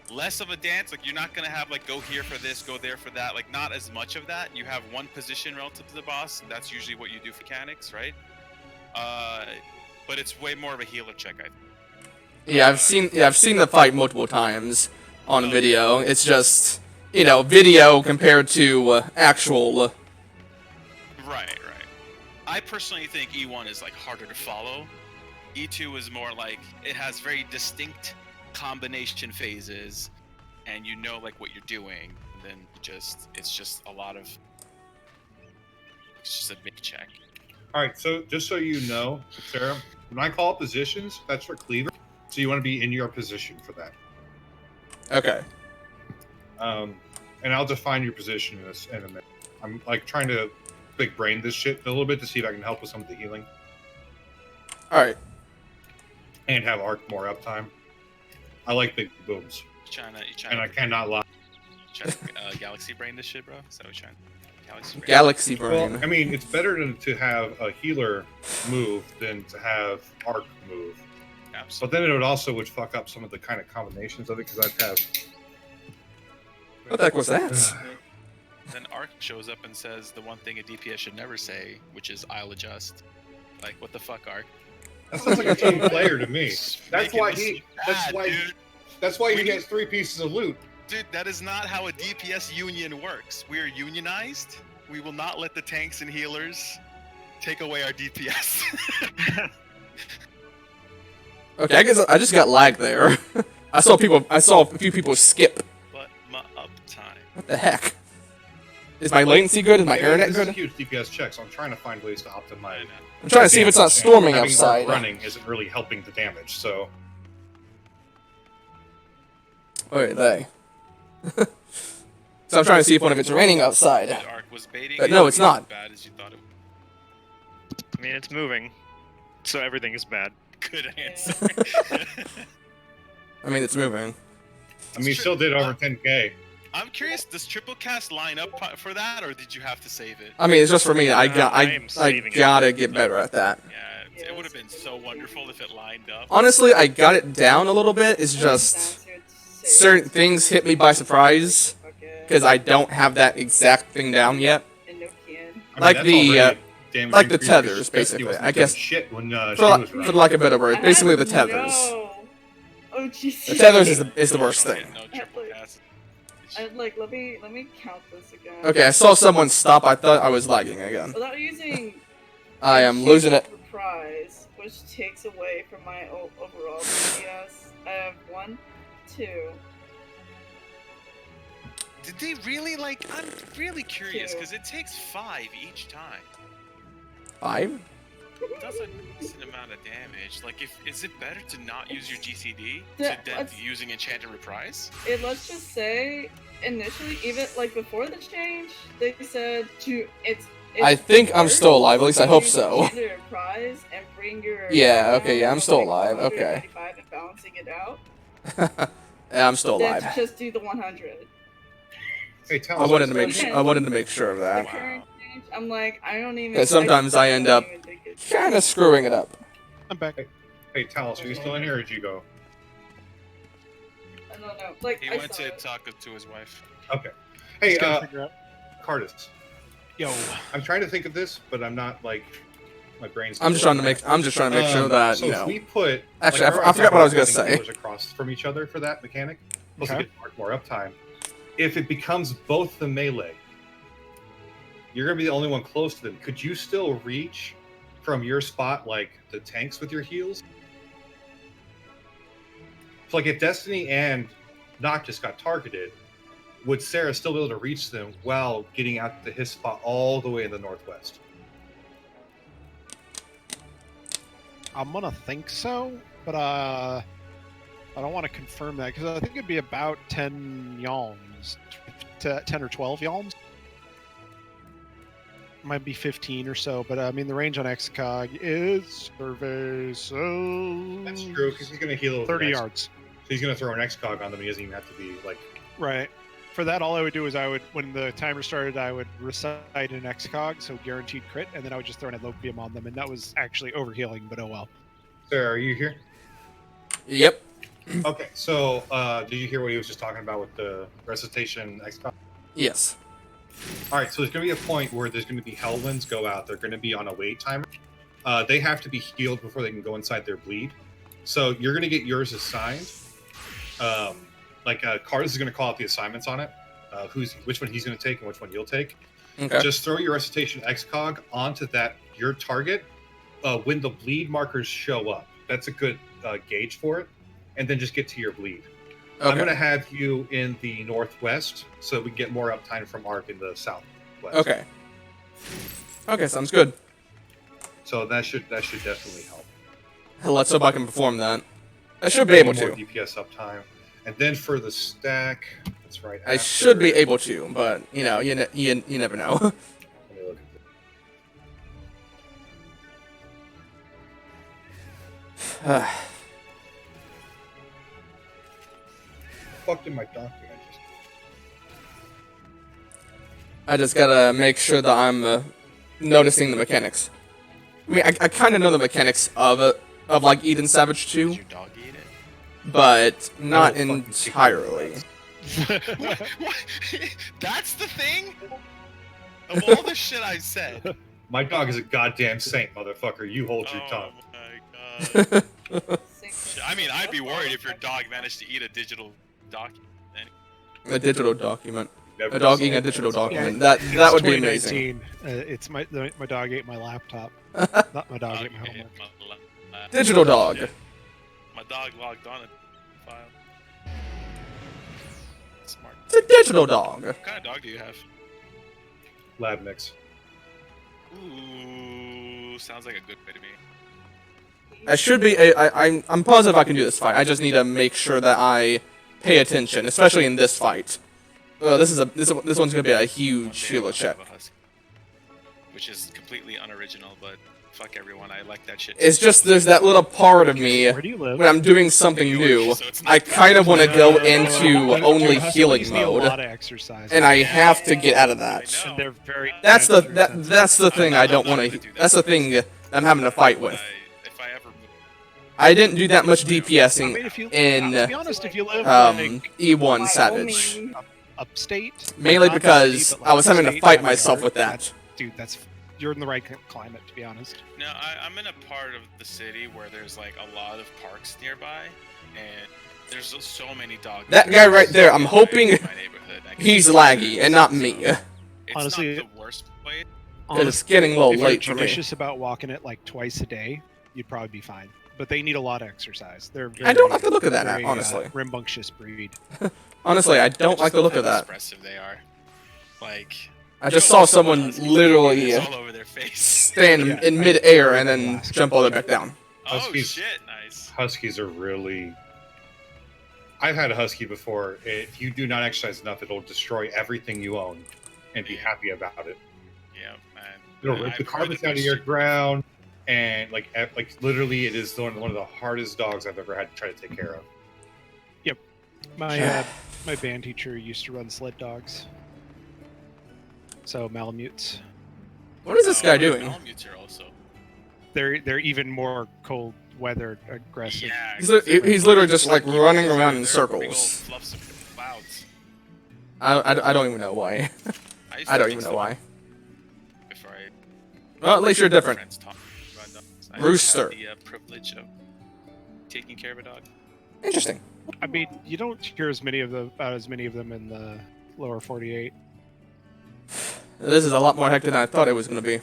less of a dance. Like you're not gonna have like go here for this, go there for that. Like not as much of that. You have one position relative to the boss. That's usually what you do for mechanics, right? But it's way more of a healer check, I think. Yeah, I've seen the fight multiple times on video. It's just, you know, video compared to actual. Right. I personally think E1 is like harder to follow. E2 is more like it has very distinct combination phases, and you know like what you're doing. And then it's just a lot of. It's just a big check. All right, so just so you know, Sarah, when I call positions, that's for cleaver. So you want to be in your position for that. Okay. And I'll define your position in a minute. I'm like trying to big brain this shit a little bit to see if I can help with some of the healing. All right. And have arc more uptime. I like big booms. And I cannot lie. Trying to galaxy brain this shit, bro. So we're trying. Galaxy brain. Well, I mean, it's better to have a healer move than to have arc move. Absolutely. But then it would fuck up some of the kind of combinations of it because I'd have. What the heck was that? Then Arc shows up and says the one thing a DPS should never say, which is "I'll adjust." Like, what the fuck, Arc? That sounds like a team player to me. That's why he gets 3 pieces of loot. Dude, that is not how a DPS union works. We are unionized. We will not let the tanks and healers take away our DPS. Okay, I guess I just got lagged there. I saw a few people skip. But my uptime. What the heck? Is my latency good? Is my internet This good? is a huge DPS check, so I'm trying to find ways to optimize. I'm trying to see if it's not storming having outside. Arc running isn't really helping the damage, so. Wait, they. So I'm trying to see if one of it's raining outside. Arc was baiting. But no, it's not. As bad as you thought it would. I mean, it's moving, so everything is bad. Good answer. I mean, it's moving. I mean, still did over 10k. I'm curious, does triple cast line up for that, or did you have to save it? I mean, it's just for me. I am saving it. gotta get better at that. Yeah, it would have been so wonderful if it lined up. Honestly, I got it down a little bit. It's just certain things hit me by surprise because I don't have that exact thing down yet. Like the tethers, basically. I guess shit when for lack of a better word, basically the tethers. Oh Jesus. The tethers is the worst thing. No triple cast. Like, let me count this again. Okay, I saw someone stop. I thought I was lagging again. Without using. I am losing it. Reprise, which takes away from my overall DPS. I have 1, 2. Did they really like? I'm really curious because it takes 5 each time. 5? It does a decent amount of damage. Like, is it better to not use your GCD than using Enchanted Reprise? Let's just say, initially, even like before the change, they said it's I think I'm still alive. At least I hope so. Reprise and bring your Yeah. Okay. Yeah, I'm still alive. Okay. And balancing it out. Yeah, I'm still alive. Just do the 100. Hey, tell I us. wanted to make sure of The that. current stage, I'm like, I don't even. And sometimes I end up don't even think it's- kind of screwing it up. I'm back. Hey, Talos, are you still in here or did you go? I don't know. Like, He I went saw to it. talk to his wife. Okay. Hey, Just gotta figure out. Cardis. Yo, I'm trying to think of this, but I'm not like my brain's. I'm just trying to make sure that So you if know. we put Actually, like, I forgot what I was gonna having say. healers across from each other for that mechanic, plus Okay. to get more uptime. If it becomes both the melee, you're gonna be the only one close to them. Could you still reach from your spot like the tanks with your heals? So like if Destiny and Noctis got targeted, would Sarah still be able to reach them while getting out to his spot all the way in the northwest? I'm gonna think so, but I don't want to confirm that because I think it'd be about 10 yalms, 10 or 12 yalms. Might be 15 or so, but I mean the range on XCOG is survey, so That's true because he's gonna heal with 30 an yards. So he's gonna throw an XCOG on them. He doesn't even have to be like. Right. For that, all I would do is when the timer started, I would recite an XCOG, so guaranteed crit, and then I would just throw an Elopium on them, and that was actually overhealing, but oh well. Sarah, are you here? Yep. Okay, so did you hear what he was just talking about with the recitation XCOG? Yes. All right, so there's going to be a point where there's going to be Hellwinds go out. They're going to be on a wait timer. They have to be healed before they can go inside their bleed. So you're going to get yours assigned. Cardis is going to call out the assignments on it, which one he's going to take and which one you'll take. Okay. Just throw your recitation XCOG onto your target when the bleed markers show up. That's a good gauge for it. And then just get to your bleed. Okay. I'm going to have you in the northwest so we can get more uptime from Arc in the southwest. Okay. Okay, sounds good. So that should definitely help. Let's hope I can perform that. I should be able More to. DPS uptime. And then for the stack, that's right. I should be able to, but you know, you never know. Let me look at this. Fuck did my document just. I just gotta make sure that I'm noticing the mechanics. I mean, I kind of know the mechanics of like Eden Savage 2, Did your dog eat it? but not I will fucking kick entirely. What? That's the thing? Of all the shit I said. My dog is a goddamn saint, motherfucker. You hold your Oh tongue. my god. I mean, I'd be worried if your dog managed to eat a digital document. A digital document. Never A dog saw eating a it. digital Yeah, document. That would be amazing. 2019. It's my dog ate my laptop. Not my dog ate my homework. Digital dog. My dog logged on a file. Smart. It's a digital dog. What kind of dog do you have? Lab mix. Ooh, sounds like a good way to me. I should be. I'm positive I can do this fight. I just need to make sure that I pay attention, especially in this fight. This one's gonna be a huge healer check. Which is completely unoriginal, but fuck everyone. I like that shit. It's just there's that little part of me Where do you live? when I'm doing something new. I kind of want to go into only healing Please need a lot mode, of exercise. and I have to get out of that. And they're very. That's the thing I don't want to. That's the thing I'm having to fight with. If I ever I didn't do that much I mean, DPSing if you, in to be honest, if you live like E1 Savage, upstate, mainly not because city, but, I was having to upstate, fight that myself would with hurt. that. Dude, you're in the right climate, to be honest. No, I'm in a part of the city where there's like a lot of parks nearby, and there's so many dogs. That guy right there, I'm hoping in my neighborhood. I can he's see laggy and not me. It's Honestly, not the worst place. Because it's getting a little if late you're for me. judicious about walking it like twice a day, you'd probably be fine. But they need a lot of exercise. They're very, I don't like the look of that, very, honestly. Rambunctious breed. Honestly, I don't Just like the look how of that. expressive they are. Like I just saw someone literally it's all over their face. stand Yeah, in mid-air and then jump all the way back down. Oh Huskies. shit, nice. Huskies are really. I've had a husky before. If you do not exercise enough, it'll destroy everything you own, and be happy about it. Yeah, man. It'll rip the carpets out of your ground, and like literally, it is one of the hardest dogs I've ever had to try to take care of. My band teacher used to run sled dogs. So Malamutes. What is this guy doing? Malamutes are also. They're even more cold weather aggressive. Yeah. He's literally just like running around in Big old circles. fluffs of clouds. I don't even know why. used I to don't think even know so why. Before I Well, at least you're different. friends talk about dogs. I Rooster. had the privilege of taking care of a dog. Interesting. I mean, you don't hear as many of them in the lower 48. This is a lot more hectic than I thought it was going to be.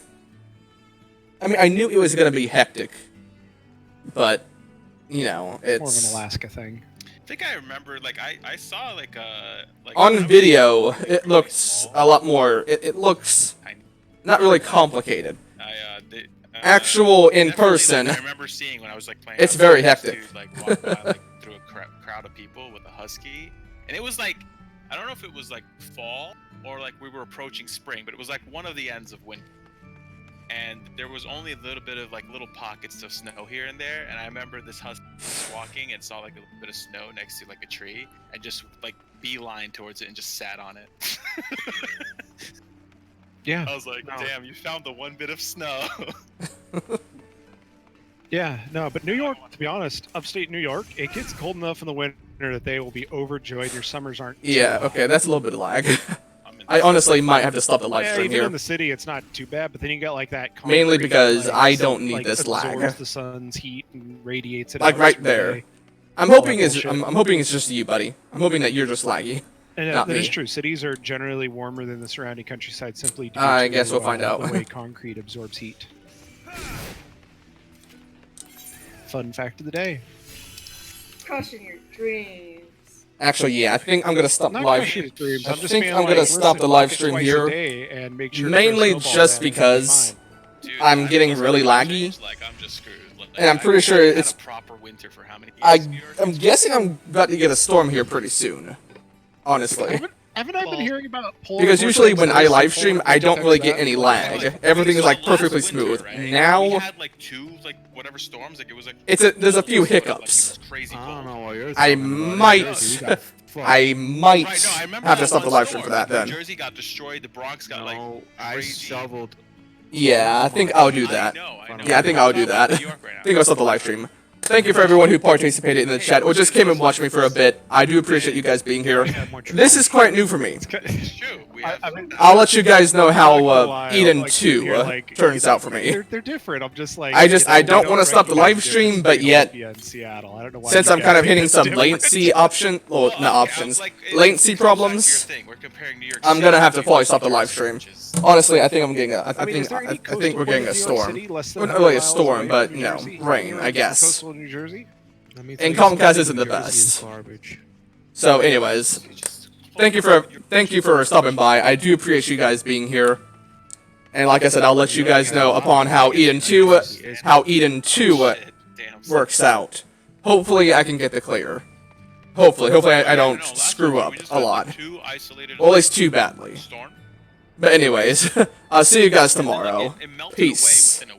I mean, I knew it was going to be hectic, but you know, It's more of it's an Alaska thing. I think I remember, like, I saw, like, on video. It looks a lot more. It looks not really complicated. Actual in person, I remember seeing when I was like playing. it's very hectic. Dude, like walk by, like through a crowd of people with a husky, and it was like, I don't know if it was like fall or like we were approaching spring, but it was like one of the ends of winter. And there was only a little bit of like little pockets of snow here and there, and I remember this husky was walking and saw like a little bit of snow next to like a tree, and just like beeline towards it and just sat on it. Yeah. I was like, damn, you found the one bit of snow. Yeah, no, but New York, to be honest, upstate New York, it gets cold enough in the winter that they will be overjoyed. Your summers aren't. Yeah, okay, that's a little bit of lag. I honestly might have to stop the live Yeah, stream even here. in the city, it's not too bad, but then you got like that. Mainly concrete because that, I don't need like, this lag. absorbs the sun's heat and radiates it. Like out right through there. the day. I'm hoping it's just you, buddy. I'm hoping that you're just laggy. And not that me. is true. Cities are generally warmer than the surrounding countryside simply due I to guess we'll find out. the way concrete absorbs heat. Fun fact of the day. Crushing your dreams. Actually, yeah, I think I'm gonna stop Not live. crushing his dreams. I I'm just think being I'm like, gonna stop the listen, live fuck it stream twice a here. day and make sure to Mainly throw snowballs just at it, it'll be because fine. Dude, I'm I getting was really like, laggy. Like, I'm just screwed. Like, And I'm I pretty sure had it's- a proper winter for how many years in New York? I'm guessing I'm about to get a storm here pretty soon. Honestly. Haven't I been hearing about polar Because usually vortex when I this, live polar stream, I vortex don't really that? get any Like, lag. Everything is like last perfectly winter, smooth. right? we Now, had like two, like whatever storms. Like it was like there's a few like, it hiccups. was crazy I cold. don't know what you're I talking about. might, You got fucked. I might Right, no, I remember have to that stop the one live stream for storm, that like, then. New Jersey got destroyed. The Bronx got like No, I crazy. shoveled. Yeah, I think I'll do that. I know. Yeah, I think I'll do that. New I York right now. think I'll stop the live stream. Thank you for everyone who participated in the chat or just came and watched me for a bit. I do appreciate you guys being here. This is quite new for me. It's true. We have, I'll let you guys know how While, Eden like, 2 you're like, turns out for me. They're different. I'm just like I don't wanna stop the live stream, but yet, in Seattle. I don't know why Since you I'm guys kind of think hitting it's some different. latency option, well, not options, latency problems, We're comparing New York I'm City gonna have to New probably York stop the City, live stream. which is- Honestly, I think I'm getting I mean, is there any I think we're coastal getting part a of New York storm. City less than Well, not really a 100 miles storm, away but from you New know, Jersey? rain, Like, I guess. Coastal New Jersey. And Comcast isn't the best. So, anyways, thank you for stopping by. I do appreciate you guys being here. And like I said, I'll let you guys know upon how Eden 2 works out. Hopefully, I can get the clear. Hopefully I don't screw up a lot. Or at least too badly. Storm. But anyways, I'll see you guys tomorrow. It melted away Peace. within a